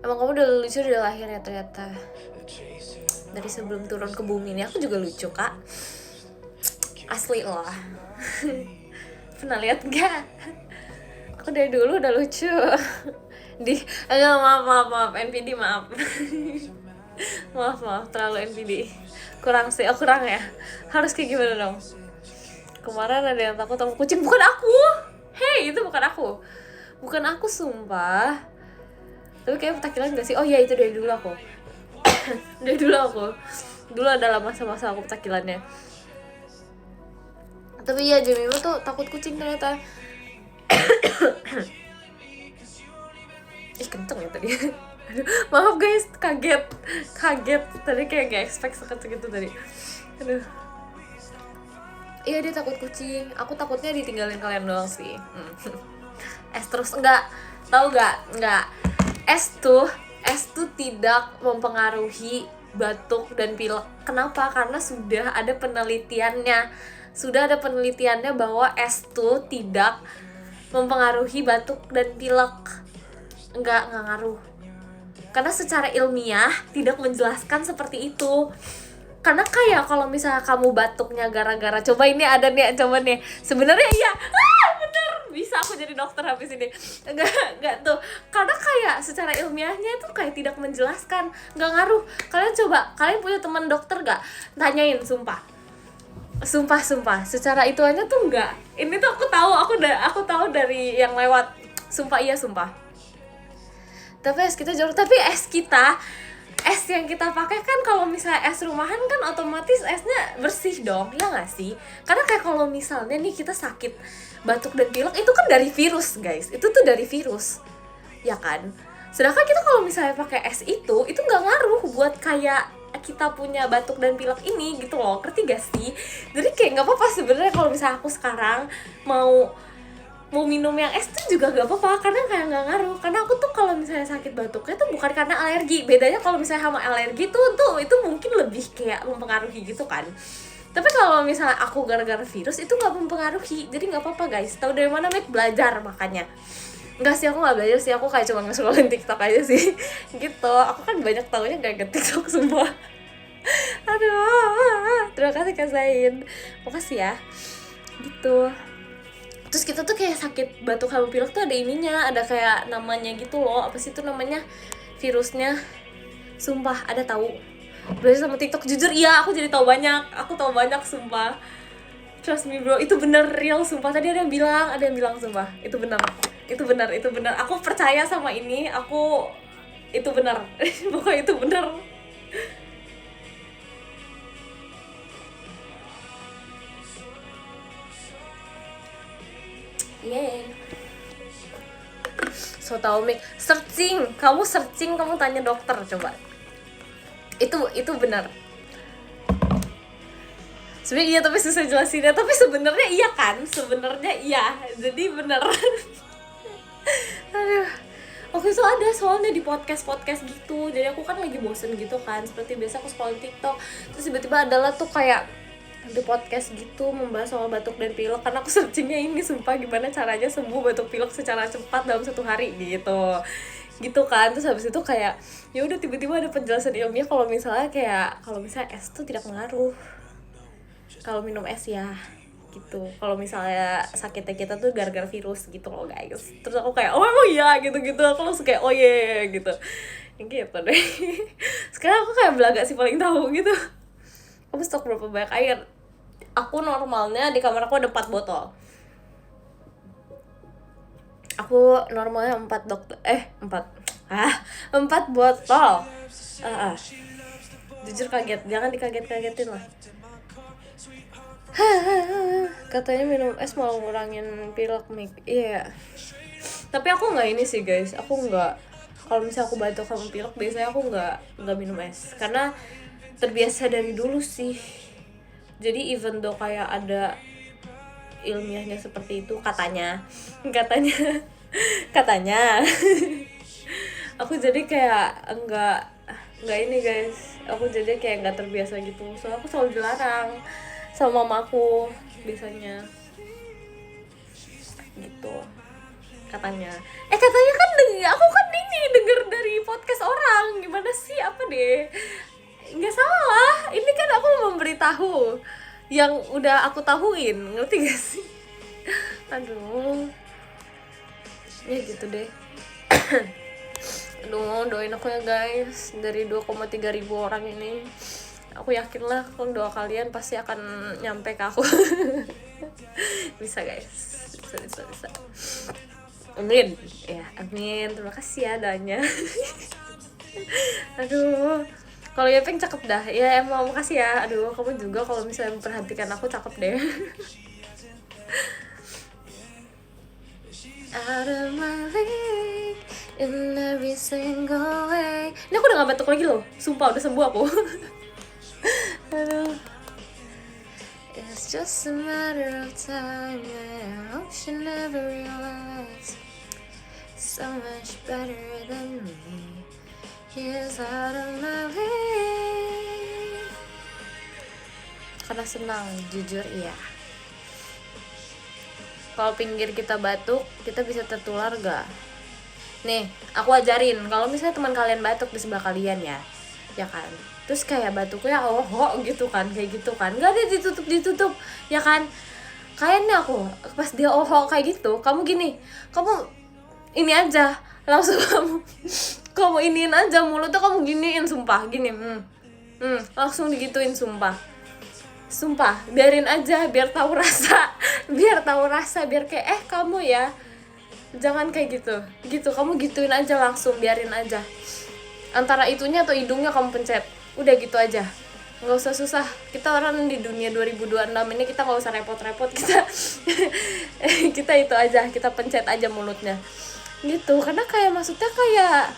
Emang kamu udah lucu udah lahir ya ternyata. Dari sebelum turun ke bumi ini aku juga lucu kak. Asli loh. Pernah lihat gak? Aku dari dulu udah lucu. Maaf NPD maaf. maaf terlalu NPD. Kurang ya. Harus kayak gimana dong? Kemarin ada yang takut sama kucing. Bukan aku. Hey, itu bukan aku sumpah. Tapi kayak petakilan gak sih? Oh iya, itu dari dulu aku. Dulu adalah masa-masa aku petakilannya. Tapi iya, Jemima tuh takut kucing ternyata. Kenceng ya tadi. Maaf guys, kaget. Tadi kayak gak expect segitu tadi. Aduh. Iya, dia takut kucing. Aku takutnya ditinggalin kalian doang sih. Terus enggak. Tahu nggak es tuh tidak mempengaruhi batuk dan pilek. Kenapa? Karena sudah ada penelitiannya bahwa es tuh tidak mempengaruhi batuk dan pilek. Nggak ngaruh. Karena secara ilmiah tidak menjelaskan seperti itu. Karena kayak kalau misalnya kamu batuknya gara-gara, coba nih sebenarnya iya, bener, bisa aku jadi dokter habis ini. Enggak tuh, karena kayak secara ilmiahnya itu kayak tidak menjelaskan, nggak ngaruh. Kalian punya teman dokter gak? Tanyain, sumpah secara itu aja tuh enggak. Ini tuh aku tahu dari yang lewat, sumpah. Tapi es yang kita pakai kan, kalau misalnya es rumahan kan otomatis esnya bersih dong, ya nggak sih? Karena kayak kalau misalnya nih kita sakit batuk dan pilek, itu kan dari virus guys, itu tuh dari virus, ya kan? Sedangkan kita kalau misalnya pakai es itu nggak ngaruh buat kayak kita punya batuk dan pilek ini gitu loh, ngerti gak sih? Jadi kayak nggak apa-apa sebenarnya kalau misalnya aku sekarang mau minum yang es tuh juga gak apa-apa, karena kayak nggak ngaruh. Karena aku tuh kalau misalnya sakit batuknya tuh bukan karena alergi. Bedanya kalau misalnya sama alergi tuh itu mungkin lebih kayak mempengaruhi gitu kan. Tapi kalau misalnya aku gara-gara virus itu nggak mempengaruhi, jadi nggak apa-apa guys. Tahu dari mana Mik? Belajar makanya. Enggak sih, aku nggak belajar sih, aku kayak cuma nge-scrollin TikTok aja sih. Gitu, aku kan banyak taunya gak ke TikTok semua. Aduh, terima kasih Kak Zain, makasih ya. Gitu. Terus kita tuh kayak sakit batuk sama pilek tuh ada ininya, ada kayak namanya gitu loh, apa sih itu namanya, virusnya. Sumpah ada tahu. Belajar sama TikTok, jujur iya, aku tahu banyak sumpah. Trust me bro, itu bener real sumpah. Tadi ada yang bilang sumpah, itu benar. Aku percaya sama ini, itu benar. Pokoknya itu benar. Yeay. So tau Mik, kamu tanya dokter coba. Itu benar. Sebenarnya iya, tapi susah jelasinnya. Tapi sebenarnya iya kan? Sebenarnya iya. Jadi benar. Aduh. Oke, ada soalnya di podcast gitu. Jadi aku kan lagi bosen gitu kan. Seperti biasa aku scroll TikTok. Terus tiba-tiba adalah tuh kayak di podcast gitu membahas soal batuk dan pilek, karena aku searchingnya ini sumpah gimana caranya sembuh batuk pilek secara cepat dalam 1 hari gitu kan. Terus habis itu kayak ya udah tiba-tiba ada penjelasan ilmiah kalau misalnya es tuh tidak mengaruh kalau minum es ya gitu. Kalau misalnya sakitnya kita tuh gara-gara virus gitu loh guys. Terus aku kayak oh emang iya gitu, aku langsung kayak oh yeah gitu deh. Sekarang aku kayak belaga sih paling tahu gitu. Kamu stok berapa banyak air? Aku normalnya di kamar aku ada 4 botol. Aku normalnya 4 botol. Jujur kaget, jangan dikaget-kagetin lah. Katanya minum es malah ngurangin pilek Mik. Iya. Tapi aku nggak ini sih guys, aku nggak, kalau misalnya aku batuk sama pilek biasanya aku nggak minum es, karena terbiasa dari dulu sih. Jadi even though kayak ada ilmiahnya seperti itu katanya aku jadi kayak enggak ini guys, aku jadi kayak nggak terbiasa gitu. Soalnya aku selalu dilarang sama mamaku biasanya gitu katanya kan aku kan ini denger dari podcast orang, gimana sih, apa deh, nggak salah, ini kan aku memberitahu yang udah aku tahuin, ngerti gak sih? Aduh ya gitu deh. Aduh, doain aku ya guys, dari 2,3 ribu orang ini aku yakin lah kalau doa kalian pasti akan nyampe ke aku. Bisa guys, bisa. Amin ya, amin, terima kasih ya doanya. Aduh, kalau Yepeng cakep dah ya, emang makasih ya. Aduh, kamu juga kalau misalnya memperhatikan aku cakep deh. Out of my league in every single way. Ini aku udah gak batuk lagi loh, sumpah udah sembuh aku. Aduh. It's just a matter of time, yeah. I hope you never realize. so much better than me. He's out of my way. Karena senang, jujur iya. Kalau pinggir kita batuk, kita bisa tertular gak? Nih, aku ajarin. Kalau misalnya teman kalian batuk di sebelah kalian ya kan? Terus kayak batuknya gitu kan, kayak gitu kan. Gak ada ditutup, ya kan? Kayaknya aku pas dia kayak gitu, kamu gini, kamu ini aja, langsung kamu iniin aja mulutnya, kamu giniin, sumpah, gini, langsung digituin, sumpah, biarin aja, biar tahu rasa, biar kayak kamu ya, jangan kayak gitu, kamu gituin aja langsung, biarin aja, antara itunya atau hidungnya kamu pencet, udah gitu aja, nggak usah susah. Kita orang di dunia 2026 ini, kita nggak usah repot-repot, kita itu aja, kita pencet aja mulutnya gitu, karena kayak maksudnya kayak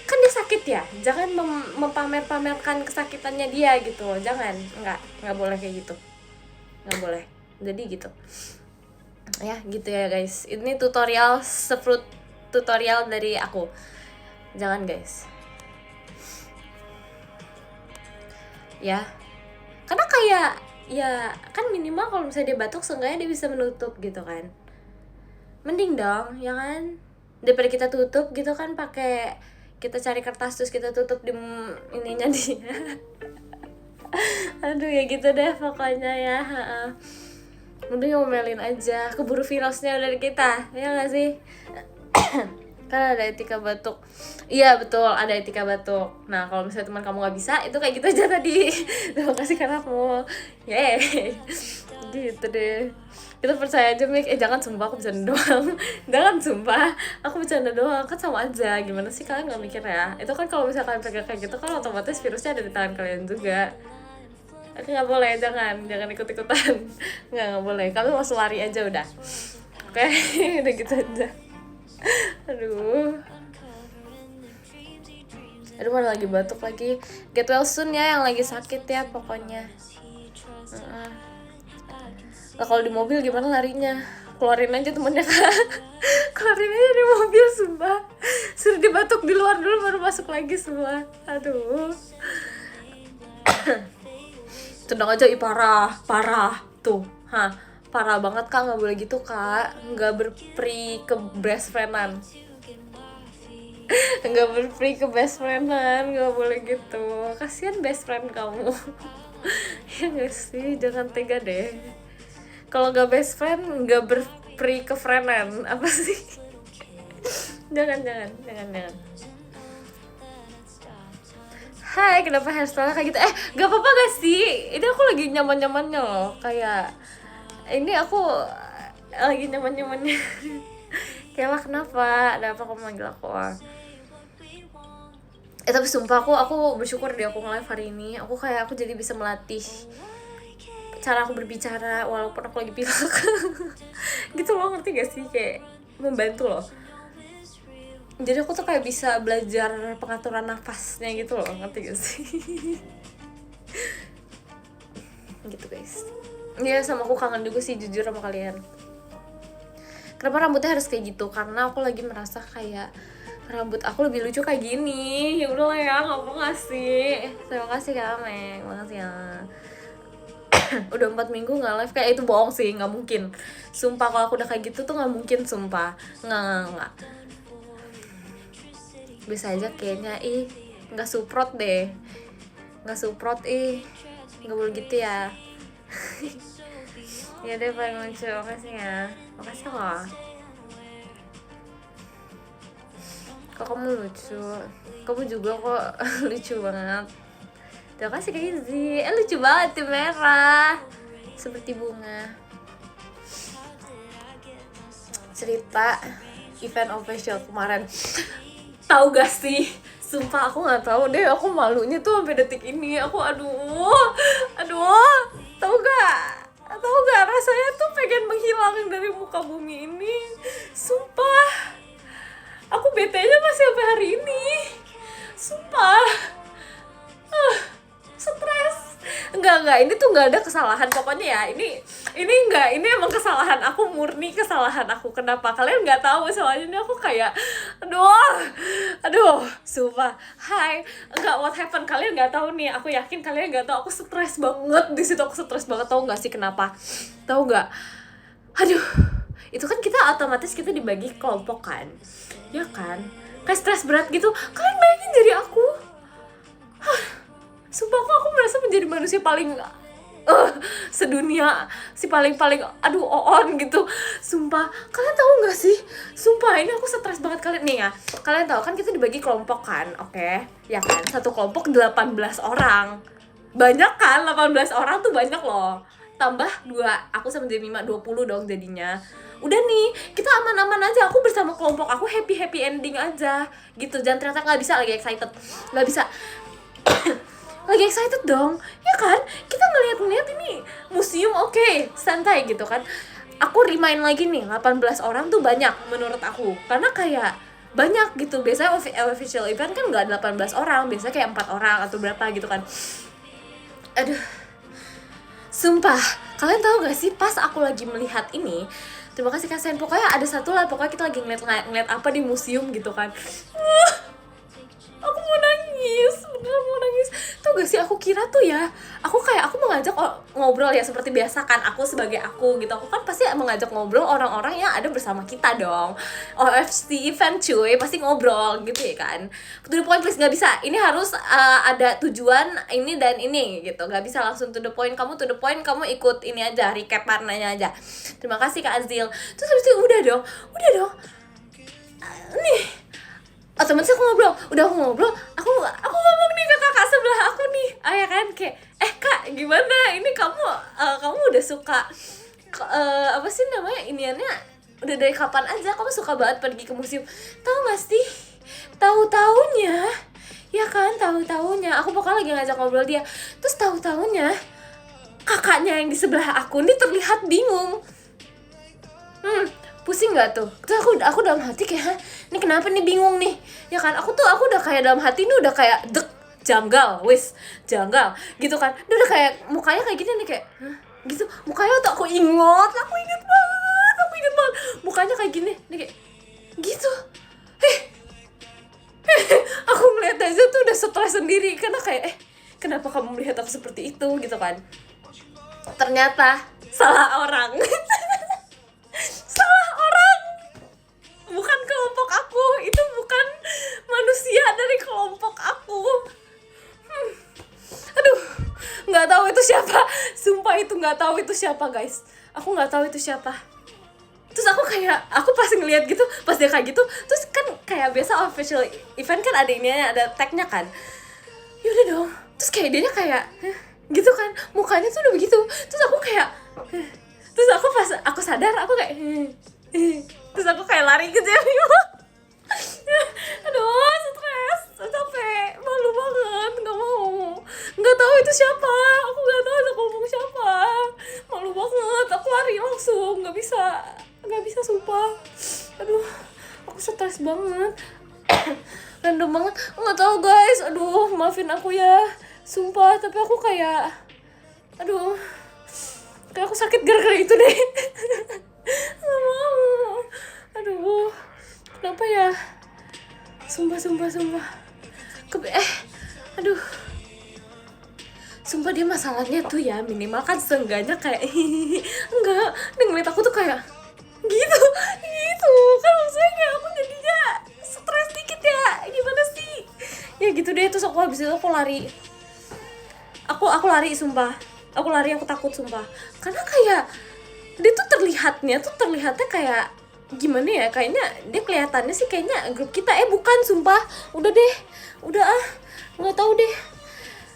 kan dia sakit ya, jangan mempamerkan kesakitannya dia gitu, jangan, nggak boleh kayak gitu, nggak boleh. Jadi gitu ya, gitu ya guys, ini tutorial tutorial dari aku, jangan guys ya, karena kayak ya kan minimal kalau misalnya dia batuk seenggaknya dia bisa menutup gitu kan, mending dong ya kan, daripada kita tutup gitu kan, pakai kita cari kertas terus kita tutup di ininya dia. Aduh ya gitu deh pokoknya ya, mending ngomelin aja, keburu virusnya dari kita, ya nggak sih? Kan ada etika batuk, iya betul, ada etika batuk. Nah kalau misalnya teman kamu nggak bisa, itu kayak gitu aja tadi. Terima kasih karena kamu, gitu deh. Kita percaya aja, Mik. Jangan, sumpah aku bercanda doang. Jangan, sumpah aku bercanda doang, kan sama aja. Gimana sih, kalian nggak mikir ya? Itu kan kalau misalnya kalian pegang kayak gitu kan otomatis virusnya ada di tangan kalian juga. Nggak boleh, jangan ikut-ikutan. Nggak boleh, kalian langsung lari aja udah. Oke, udah gitu aja. Aduh, mana lagi batuk lagi. Get well soon ya yang lagi sakit ya pokoknya. Lah kalau di mobil gimana larinya? Keluarin aja temennya kan. Keluarin aja di mobil, sumpah. Suruh dibatuk di luar dulu baru masuk lagi semua. Aduh. Tenang aja, parah tuh. Parah banget kak, nggak boleh gitu kak, nggak berperi ke best friendan, nggak boleh gitu, kasihan best friend kamu. Ya nggak sih, jangan tega deh. Kalau nggak best friend, nggak berperi ke friendan, apa sih? jangan. Hai, kenapa hairstyle kayak gitu? Gak apa-apa gak sih? Ini aku lagi nyaman-nyamannya loh, kayak ini aku lagi nyaman-nyamannya. Kayla, kenapa? Ada apa kamu manggil aku? Tapi sumpah aku bersyukur deh aku nge-live hari ini. Aku jadi bisa melatih cara aku berbicara walaupun aku lagi pilek. Gitu loh, ngerti gak sih? Kayak membantu loh. Jadi aku tuh kayak bisa belajar pengaturan nafasnya gitu loh, ngerti gak sih? Gitu guys. Iya, sama aku kangen juga sih jujur sama kalian. Kenapa rambutnya harus kayak gitu? Karena aku lagi merasa kayak rambut aku lebih lucu kayak gini. Ya udah lah ya, nggak mau ngasih. Terima kasih ya, Meng. Makasih ya. Udah 4 minggu nggak live, kayak itu bohong sih, nggak mungkin. Sumpah kalau aku udah kayak gitu tuh nggak mungkin, sumpah. Nggak. Bisa aja kayaknya, nggak suprot deh. Nggak boleh gitu ya. Ya deh, paling lucu. Makasih ya. Makasih loh. Kok kamu lucu? Kamu juga kok lucu banget. Terima kasih Kak Izzy. Lucu banget tuh, merah seperti bunga. Cerita event official kemarin, tahu gak sih? Sumpah aku nggak tahu deh, aku malunya tuh sampai detik ini. Aku aduh, tahu gak rasanya tuh pengen menghilang dari muka bumi ini. Sumpah, aku bete-nya masih sampai hari ini. Sumpah, stres. Enggak, ini tuh nggak ada kesalahan pokoknya ya. Ini enggak, ini emang kesalahan aku, murni kesalahan aku. Kenapa kalian nggak tahu? Soalnya ini aku kayak aduh sumpah. Hai, enggak, what happened, kalian nggak tahu nih, aku yakin kalian nggak tahu. Aku stres banget di situ, aku stres banget. Tahu nggak sih kenapa? Tahu nggak? Aduh, itu kan kita otomatis kita dibagi kelompok kan, ya kan, kayak stres berat gitu. Kalian bayangin jadi aku, sumpah aku merasa menjadi manusia paling sedunia, si paling aduh on gitu. Sumpah, kalian tahu nggak sih, sumpah ini aku stres banget. Kalian nih ya, kalian tahu kan kita dibagi kelompok kan, oke? Ya kan, satu kelompok 18 orang, banyak kan? 18 orang tuh banyak loh, tambah 2 aku sama Jemima 20 dong jadinya. Udah nih, kita aman-aman aja, aku bersama kelompok aku happy ending aja gitu. Jangan ternyata nggak bisa, lagi excited, nggak bisa lagi excited dong, ya kan? Kita ngeliat ini museum, oke, santai gitu kan. Aku remind lagi nih, 18 orang tuh banyak menurut aku, karena kayak banyak gitu. Biasanya official event kan nggak 18 orang, biasanya kayak 4 orang atau berapa gitu kan. Aduh, sumpah, kalian tahu gak sih, pas aku lagi melihat ini, terima kasih kasihan, pokoknya ada satu lah, pokoknya kita lagi ngeliat apa di museum gitu kan. Aku mau nangis, beneran mau nangis. Tau gak sih, aku kira tuh ya, aku mengajak ngobrol ya seperti biasa kan, aku sebagai aku gitu. Aku kan pasti mengajak ngobrol orang-orang yang ada bersama kita dong. OFC event cuy, pasti ngobrol gitu ya kan. To the point please, gak bisa, ini harus ada tujuan ini dan ini gitu. Gak bisa langsung to the point, kamu to the point, kamu ikut ini aja, recap warnanya aja. Terima kasih Kak Azil. Terus habis itu udah dong nih, otomatis aku ngobrol, aku ngomong nih ke kakak sebelah aku nih, ya kan, kayak Kak, gimana ini, kamu udah suka apa sih namanya iniannya, udah dari kapan aja kamu suka banget pergi ke museum? Tahu gak sih, tahu-taunya ya kan, tahu-taunya aku pokoknya lagi ngajak ngobrol dia, terus tahu-taunya kakaknya yang di sebelah aku nih terlihat bingung. Pusing nggak tuh? Terus aku dalam hati kayak, ini kenapa nih, bingung nih, ya kan? Aku udah kayak dalam hati ini udah kayak janggal gitu kan. Dia udah kayak mukanya kayak gini nih, kayak gitu mukanya tuh. Aku inget banget mukanya kayak gini nih, kayak gitu. Aku ngeliat aja tuh udah stres sendiri, karena kayak kenapa kamu melihat aku seperti itu gitu kan. Ternyata salah orang. Bukan kelompok aku, itu bukan manusia dari kelompok aku. Aduh, nggak tahu itu siapa, sumpah itu nggak tahu itu siapa guys, aku nggak tahu itu siapa. Terus aku pas ngeliat gitu, pas dia kayak gitu, terus kan kayak biasa official event kan ada ininya, ada tagnya kan. Yaudah dong, terus kayak dia kayak gitu kan, mukanya tuh udah begitu. Terus aku kayak terus aku pas aku sadar, aku kayak terus aku kayak lari ke Jemima. Aduh, stres, capek, malu banget, nggak tahu itu siapa, aku nggak tahu ada ngomong siapa, malu banget, aku lari langsung, nggak bisa sumpah. Aduh, aku stres banget. Random banget, nggak tahu guys, aduh maafin aku ya, sumpah. Tapi aku kayak aku sakit gara-gara itu deh. Nggak mau, aduh kenapa ya, sumpah aduh, sumpah dia masalahnya tuh ya, minimal kan seenggaknya kayak enggak, dia ngeliat aku tuh kayak gitu kan, maksudnya kayak aku jadinya stres dikit ya, gimana sih ya gitu deh. Terus aku habis itu aku lari, aku lari sumpah, aku takut sumpah, karena kayak dia tuh terlihatnya kayak gimana ya, kayaknya dia kelihatannya sih kayaknya grup kita, bukan sumpah. Udah nggak tahu deh,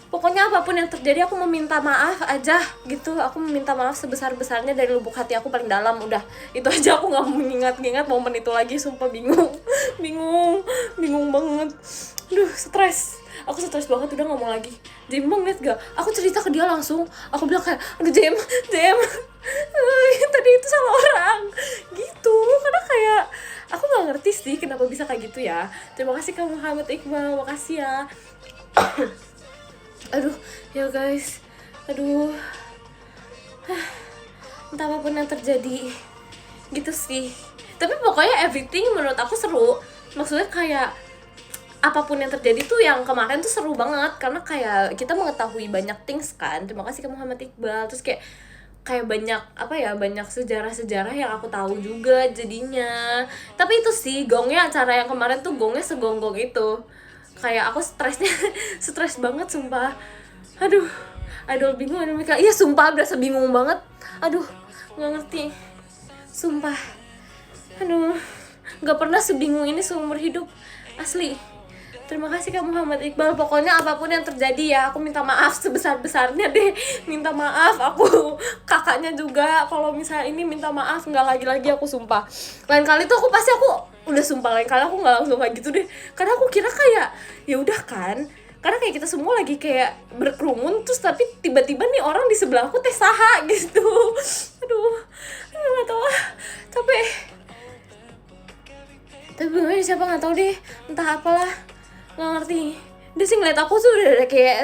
pokoknya apapun yang terjadi aku meminta maaf aja gitu. Aku meminta maaf sebesar-besarnya dari lubuk hati aku paling dalam, udah itu aja. Aku nggak mau mengingat momen itu lagi, sumpah. bingung banget. Aduh, aku stres banget, udah ngomong lagi. Jem, ngeliat gak? Aku cerita ke dia langsung, aku bilang kayak, aduh Jem tadi itu salah orang gitu. Karena kayak aku nggak ngerti sih kenapa bisa kayak gitu ya. Terima kasih Kak Muhammad Iqbal, makasih ya. Aduh ya guys, Aduh, entah apapun yang terjadi gitu sih. Tapi pokoknya everything menurut aku seru. Maksudnya kayak apapun yang terjadi tuh yang kemarin tuh seru banget, karena kayak kita mengetahui banyak things kan. Terima kasih ke Muhammad Iqbal. Terus kayak banyak apa ya, banyak sejarah-sejarah yang aku tahu juga jadinya. Tapi itu sih gongnya, acara yang kemarin tuh gongnya segonggong itu. Kayak aku stresnya stres banget sumpah. Aduh, idol bingung ada mereka. Iya sumpah berasa bingung banget. Aduh, nggak ngerti. Sumpah. Aduh, nggak pernah sebingung ini seumur hidup. Asli. Terima kasih Kak Muhammad Iqbal. Pokoknya apapun yang terjadi ya, aku minta maaf sebesar-besarnya deh. Minta maaf aku, kakaknya juga. Kalau misalnya ini minta maaf, nggak lagi-lagi aku sumpah. Lain kali tuh aku pasti udah sumpah, lain kali aku nggak langsung kayak gitu deh. Karena aku kira kayak ya udah kan. Karena kayak kita semua lagi kayak berkerumun, terus tapi tiba-tiba nih orang di sebelah aku teh saha gitu. Aduh, nggak tahu ah, capek. Tapi bener siapa nggak tahu deh, entah apalah, nggak ngerti. Dia sih ngeliat aku tuh udah kayak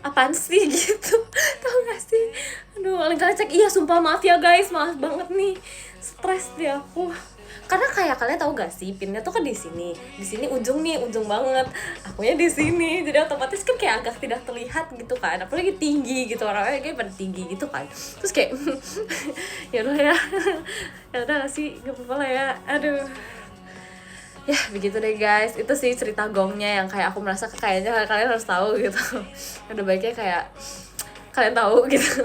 apaan sih gitu. Tau gak sih? Aduh, lain kali cek. Iya sumpah maaf ya guys, maaf banget nih, stres deh aku. Karena kayak kalian tahu gak sih, pinnya tuh kan di sini ujung nih, ujung banget. Akunya di sini, jadi otomatis kan kayak agak tidak terlihat gitu kan. Apalagi tinggi gitu, orangnya kayak pada tinggi gitu kan. Terus kayak ya udah ya, ya udah sih, gak apa-apa lah ya. Aduh. Ya begitu deh guys, itu sih cerita gongnya yang kayak aku merasa kayaknya kalian harus tahu gitu. Udah baiknya kayak kalian tahu gitu.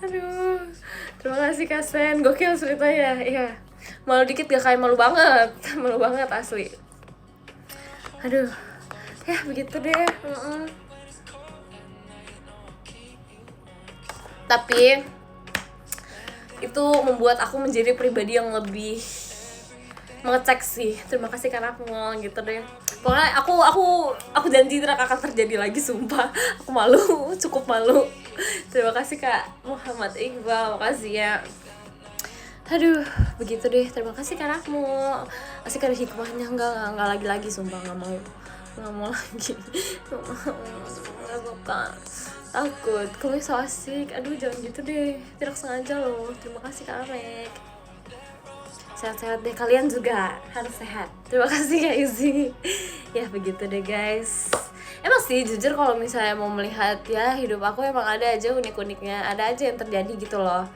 Aduh, terima kasih Kak Sen, gokil ceritanya. Iya, malu dikit gak kayak malu banget. Malu banget asli. Aduh, ya begitu deh. Tapi itu membuat aku menjadi pribadi yang lebih mengecek sih. Terima kasih karena aku ngomong gitu deh. Pokoknya aku janji tidak akan terjadi lagi sumpah. Aku malu, cukup malu. Terima kasih Kak Muhammad Iqbal, makasih ya. Aduh, begitu deh. Terima kasih karena aku asik ada hikmahnya. Enggak lagi sumpah, nggak mau lagi. Nggak suka, takut. Kamu so asik. Aduh, jangan gitu deh. Tidak sengaja loh. Terima kasih Kak Arek. Sehat-sehat deh, kalian juga harus sehat. Terima kasih Kak Izzy. Ya begitu deh guys. Emang sih jujur kalau misalnya mau melihat ya hidup aku emang ada aja unik-uniknya, ada aja yang terjadi gitu loh.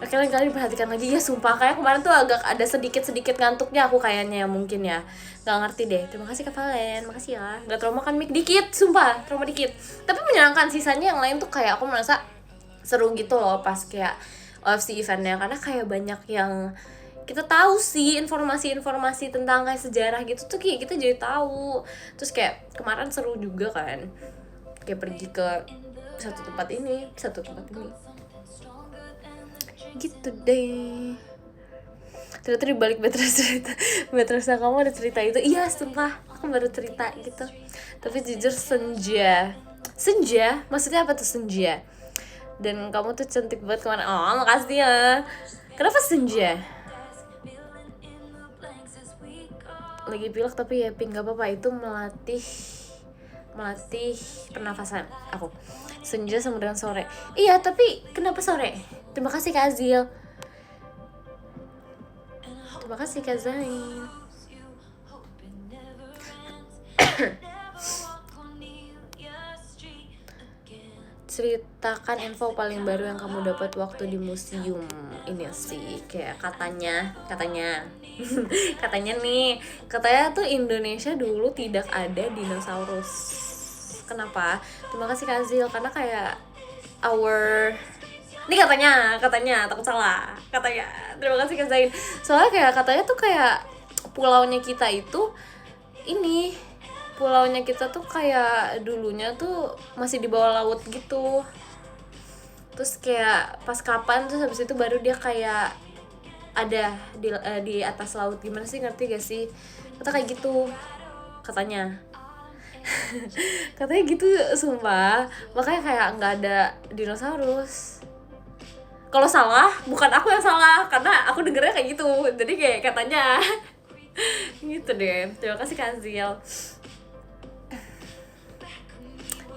Oke, lain kali perhatikan lagi ya sumpah, kayak kemarin tuh agak ada sedikit ngantuknya aku kayaknya ya, mungkin ya. Gak ngerti deh. Terima kasih Kak Valen, makasih ya. Gak trauma kan mic dikit, sumpah trauma dikit. Tapi menyenangkan, sisanya yang lain tuh kayak aku merasa seru gitu loh pas kayak OFC eventnya, karena kayak banyak yang kita tahu sih informasi tentang kayak sejarah gitu tuh kayak kita jadi tahu. Terus kayak kemarin seru juga kan, kayak pergi ke satu tempat ini gitu deh. Ternyata dibalik Beatrice kamu ada cerita itu. Iya sumpah aku baru cerita gitu. Tapi jujur senja maksudnya apa tuh senja? Dan kamu tuh cantik banget kemana. Oh makasih ya. Kenapa senja? Lagi pilek tapi ya pink, gak apa-apa. Itu melatih pernafasan aku. Senja sama dengan sore. Iya tapi kenapa sore? Terima kasih Kak Azil. Terima kasih Kak Zain. Ceritakan info paling baru yang kamu dapat waktu di museum ini sih. Kayak katanya katanya tuh Indonesia dulu tidak ada dinosaurus. Kenapa? Terima kasih Kak Zil, karena kayak ini katanya takut salah katanya. Terima kasih Kak Zain. Soalnya kayak katanya tuh kayak pulaunya kita tuh kayak dulunya tuh masih di bawah laut gitu. Terus kayak pas kapan terus habis itu baru dia kayak ada di atas laut. Gimana sih, ngerti gak sih? Kata kayak gitu katanya. Katanya gitu sumpah. Makanya kayak nggak ada dinosaurus. Kalau salah bukan aku yang salah, karena aku dengernya kayak gitu. Jadi kayak katanya gitu deh. Terima kasih Kak Zil.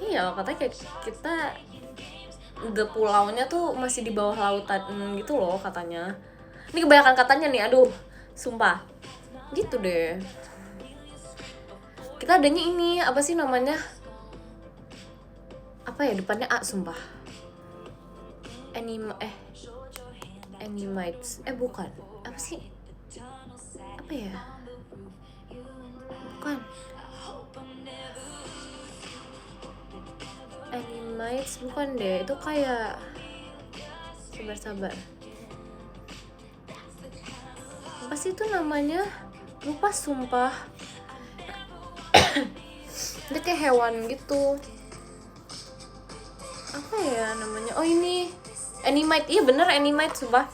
ini ya, katanya kayak kita pulaunya tuh masih di bawah lautan gitu loh katanya. Ini kebanyakan katanya nih, aduh sumpah gitu deh. Kita adanya ini apa sih namanya, apa ya depannya A, sumpah. Animates, bukan, apa sih, apa ya, bukan Animates, bukan deh, itu kayak sabar apa sih itu namanya, lupa sumpah. Dia kayak hewan gitu, apa ya namanya, oh ini Animate, iya bener Animate, sumpah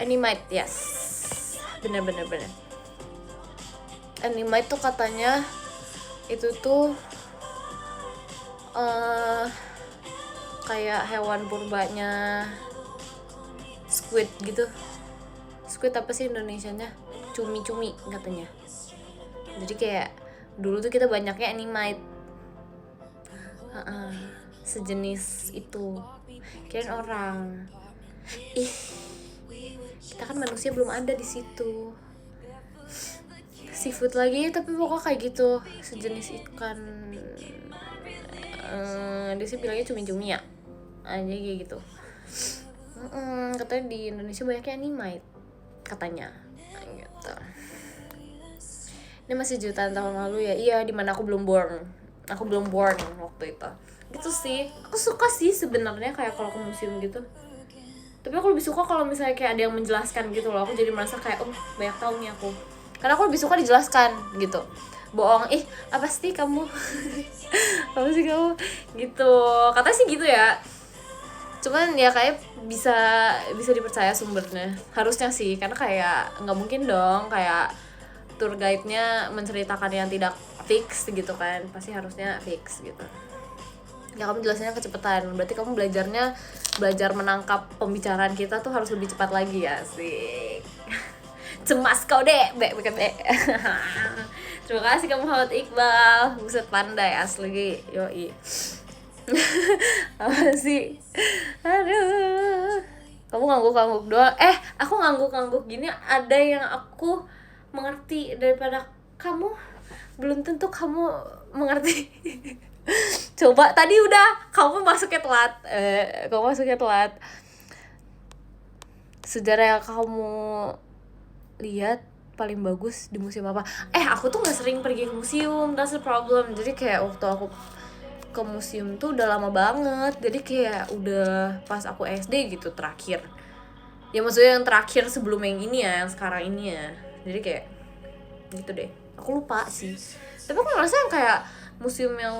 Animate, yes, bener. Animate tuh katanya itu tuh kayak hewan purbanya squid gitu. Squid apa sih Indonesianya? Cumi katanya. Jadi kayak dulu tuh kita banyaknya Animate, sejenis itu. Kirain orang. Ih, kita kan manusia belum ada di situ. Seafood lagi, tapi pokoknya kayak gitu, sejenis ikan. Dia sih bilangnya cumi ya, aja kayak gitu. Katanya di Indonesia banyaknya Animate katanya, gitu. Ini masih jutaan tahun lalu ya. Iya, dimana aku belum born waktu itu. Gitu sih, aku suka sih sebenarnya kayak kalau ke museum gitu. Tapi aku lebih suka kalau misalnya kayak ada yang menjelaskan gitu loh. Aku jadi merasa kayak banyak tahu nih aku. Karena aku lebih suka dijelaskan gitu. Bohong, apa sih kamu? Apa sih kamu? Gitu. Katanya sih gitu ya. Cuman ya kayak bisa dipercaya sumbernya. Harusnya sih, karena kayak nggak mungkin dong kayak tour guide-nya menceritakan yang tidak fix gitu kan. Pasti harusnya fix gitu. Ya kamu jelasinnya kecepatan, berarti kamu belajar menangkap pembicaraan kita tuh harus lebih cepat lagi ya sih. Cemas kau deh, bukan deh. Terima kasih kamu Muhammad Iqbal, buset pandai asli, yoi. Apa sih? Aduh, kamu ngangguk doang. Aku ngangguk gini ada yang aku mengerti daripada kamu. Belum tentu kamu mengerti. Coba tadi udah kamu masuknya telat. Sejarah yang kamu lihat paling bagus di museum apa? Aku tuh nggak sering pergi ke museum, that's the problem. Jadi kayak waktu aku ke museum tuh udah lama banget. Jadi kayak udah pas aku SD gitu terakhir. Ya maksudnya yang terakhir sebelum yang ini ya, yang sekarang ini ya. Jadi kayak gitu deh. Aku lupa sih. Tapi aku ngerasa yang kayak museum yang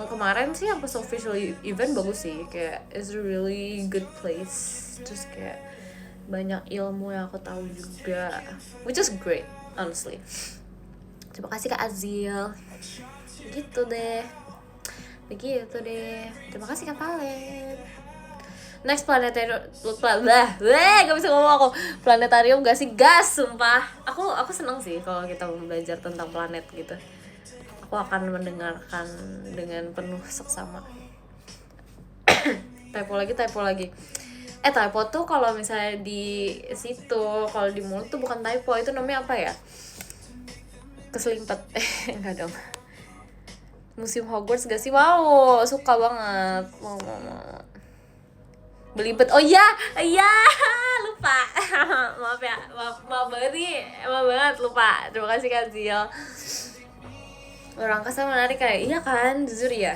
kemarin sih yang pas official event bagus sih, kayak it's a really good place, terus kayak banyak ilmu yang aku tahu juga, which is great honestly. Terima kasih Kak Azil. Begitu deh. Terima kasih Kak Valen. Next planetarium, gak bisa ngomong aku. Planetarium gak sih? Gas, sumpah. Aku seneng sih kalau kita belajar tentang planet gitu. Aku akan mendengarkan dengan penuh seksama. Typo lagi. Typo tuh kalau misalnya di situ, kalau di mulut tuh bukan typo, itu namanya apa ya? Keselimpet. Enggak dong. Museum Hogwarts gak sih? Wow, suka banget. Mau. Belibet. Oh iya, lupa. Maaf ya, maaf banget lupa. Terima kasih Kak Zil. Orang angkasa menarik kayak, iya kan, jujur ya.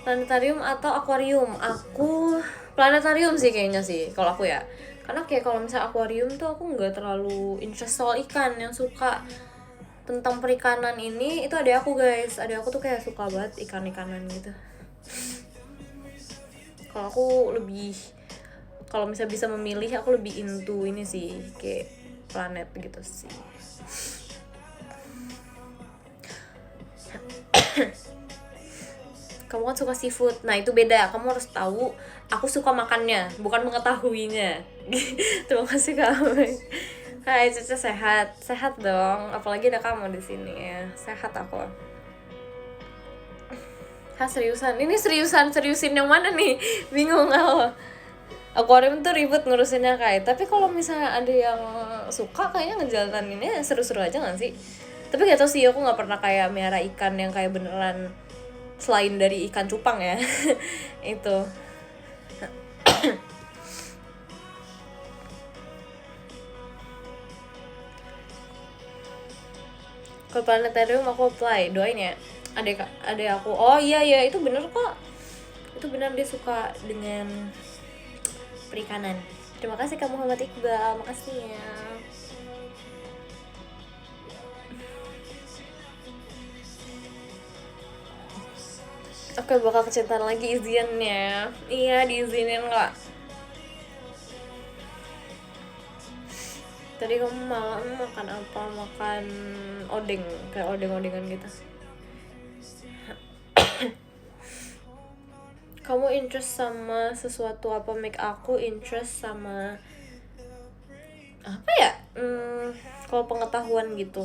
Planetarium atau akuarium? Aku planetarium sih kayaknya sih, kalau aku ya. Karena kayak kalau misalnya akuarium tuh aku nggak terlalu interest soal ikan. Yang suka tentang perikanan ini itu ada aku guys. Ada aku tuh kayak suka banget ikan-ikanan gitu. Kalau aku lebih, kalau misalnya bisa memilih, aku lebih into ini sih, kayak planet gitu sih. Kamu kan suka seafood, nah itu beda. Kamu harus tahu, aku suka makannya, bukan mengetahuinya. Terima kasih kamu. Hai Caca, sehat dong. Apalagi ada kamu di sini ya, sehat aku. Seriusan? Ini seriusin yang mana nih? Bingung aku. Akuarium tuh ribet ngurusinnya kayak. Tapi kalau misalnya ada yang suka kayaknya ngejalaninnya seru-seru aja gak sih? Tapi gak tau sih, aku gak pernah kayak miara ikan yang kayak beneran selain dari ikan cupang ya. Itu. Ke planetarium aku apply, doain ya. Adek aku. Oh iya itu bener kok. Itu benar, dia suka dengan perikanan. Terima kasih Kak Muhammad Iqbal, makasih ya. Oke, bakal kecintaan lagi izinnya. Iya, diizinin nggak? Tadi kamu malam makan apa? Makan odeng, kayak odeng-odengan gitu. Kamu interest sama sesuatu apa? Make aku interest sama apa ya? Kalau pengetahuan gitu.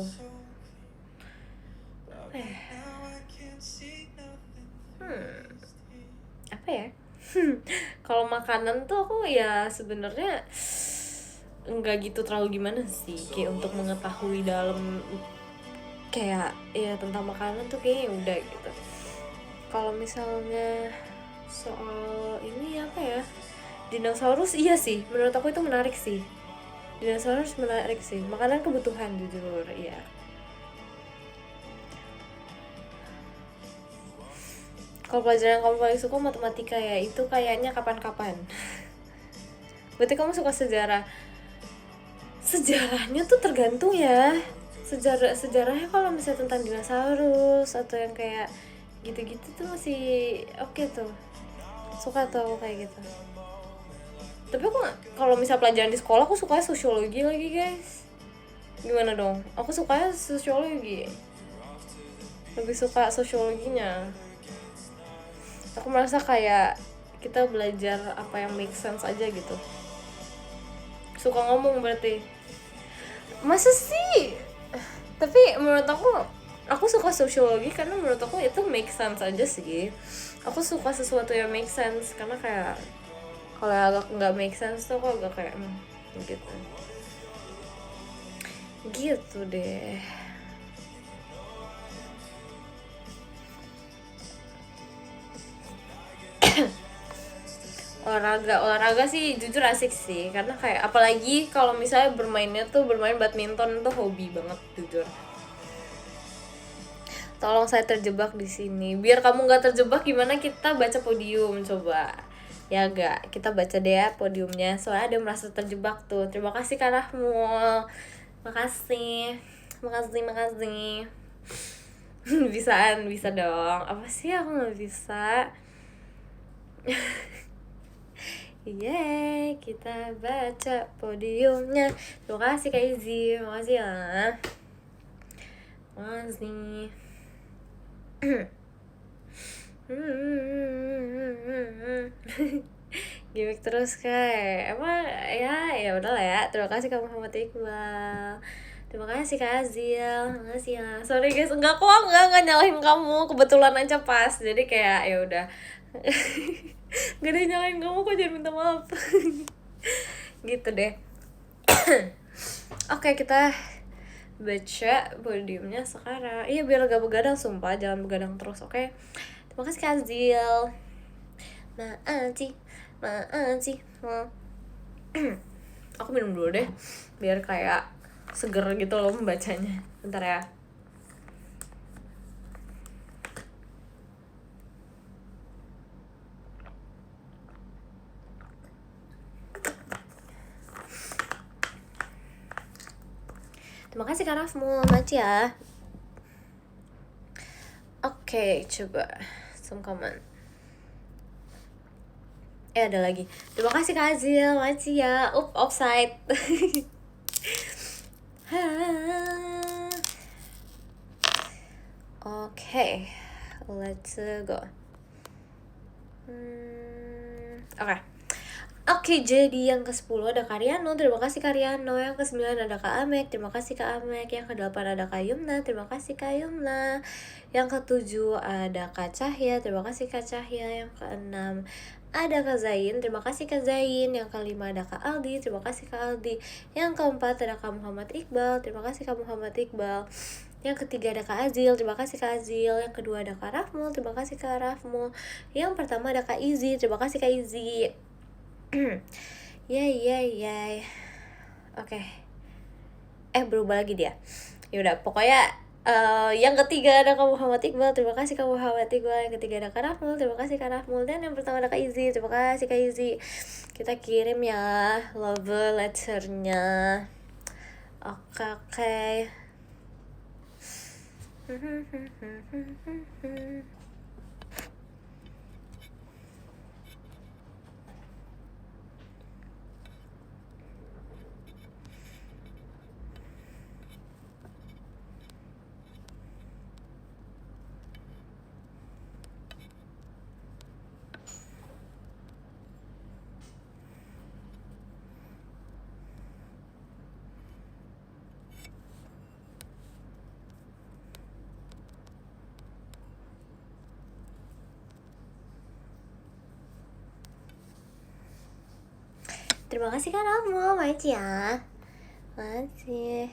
Apa ya? Kalau makanan tuh aku ya sebenarnya enggak gitu terlalu gimana sih, kayak untuk mengetahui dalam kayak ya tentang makanan tuh kayaknya udah gitu. Kalau misalnya soal ini apa ya, dinosaurus, iya sih menurut aku itu menarik sih. Dinosaurus menarik sih, makanan kebutuhan jujur ya. Kalau pelajaran kamu paling suka matematika ya, itu kayaknya kapan-kapan. Berarti kamu suka sejarah. Sejarahnya tuh tergantung ya. Sejarahnya kalau misalnya tentang dinosaurus atau yang kayak gitu-gitu tuh masih oke tuh. Suka tuh kayak gitu. Tapi aku kalau misal pelajaran di sekolah aku sukanya sosiologi lagi guys. Gimana dong? Aku sukanya sosiologi. Lebih suka sosiologinya. Aku merasa kayak kita belajar apa yang make sense aja gitu. Suka ngomong berarti. Masa sih? Tapi menurut aku suka sosiologi karena menurut aku itu make sense aja sih. Aku suka sesuatu yang make sense karena kayak kalau agak nggak make sense tuh aku agak kayak gitu deh. olahraga sih jujur asik sih, karena kayak apalagi kalau misalnya bermain badminton tuh hobi banget jujur. Tolong saya terjebak di sini. Biar kamu nggak terjebak, gimana kita baca podium coba? Ya gak, kita baca deh ya podiumnya. Soalnya ada merasa terjebak tuh. Terima kasih Kak Rahmul. Makasih. Bisa dong. Apa sih aku nggak bisa? Yeay, kita baca podiumnya. Terima kasih Kak Izzy. Makasih ya. Makasih. Gimik terus kayak emang ya udahlah ya. Terima kasih Kak Muhammad Iqbal. Terima kasih Kak Azil. Makasih ya. Sorry guys, enggak nyalahin kamu, kebetulan aja pas. Jadi kayak ya udah. Gak ada yang nyalahin kamu kok, jangan minta maaf. Gitu deh. Oke, kita baca podiumnya sekarang. Iya, biar gak begadang, sumpah jangan begadang terus, oke? Terima kasih Kak Azil. Makasih. Aku minum dulu deh biar kayak seger gitu loh membacanya. Bentar ya. Terima kasih Kak Rafmul, baca ya. Oke, coba some comment. Ada lagi. Terima kasih Kak Azil, baca ya. Offside. Oke, let's go. Oke. Oke, jadi yang ke-10 ada Karyano, terima kasih Karyano. Yang ke-9 ada Kak Amek, terima kasih Kak Amek. Yang ke-8 ada Kak Yumna, terima kasih Kak Yumna. Yang ke-7 ada Kak Cahya, terima kasih Kak Cahya. Yang ke-6 ada Kak Zain, terima kasih Kak Zain. Yang ke-5 ada Kak Aldi, terima kasih Kak Aldi. Yang ke-4 ada Kak Muhammad Iqbal, terima kasih Kak Muhammad Iqbal. Yang ketiga ada Kak Azil, terima kasih Kak Azil. Yang kedua ada Kak Rafmul, terima kasih Kak Rafmul. Yang pertama ada Kak Izi, terima kasih Kak Izi. Yay. Oke. Berubah lagi dia. Yaudah, pokoknya yang ketiga ada Kak Muhammad Iqbal, terima kasih Kak Muhammad Iqbal. Yang ketiga ada Kak Rahmul, terima kasih Kak Rahmul. Dan yang pertama ada Kak Izi, terima kasih Kak Izi. Kita kirim ya love letternya. Oke. Terima kasih Kak Rahmul, makasih ya. Makasih.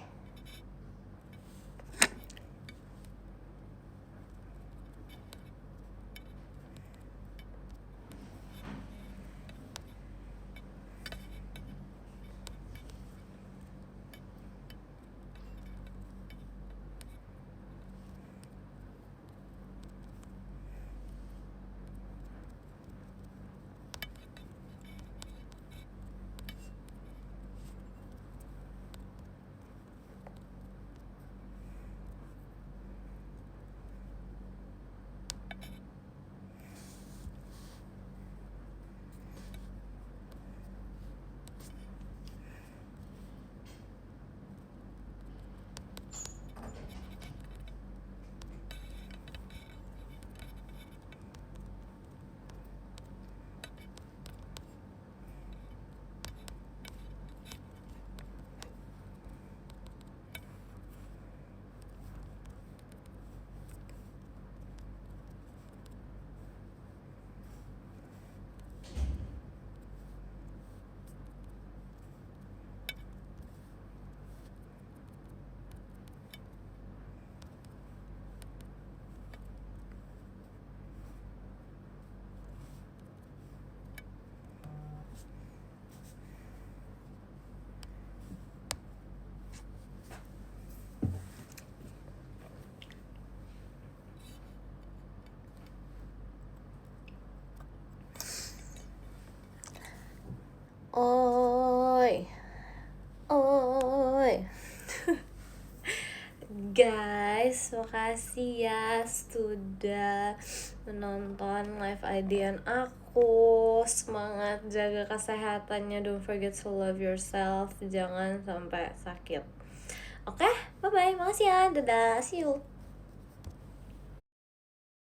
Oi. Guys, makasih ya sudah menonton live IDN aku. Semangat jaga kesehatannya, don't forget to love yourself, jangan sampai sakit. Oke, bye-bye, makasih ya, dadah, see you.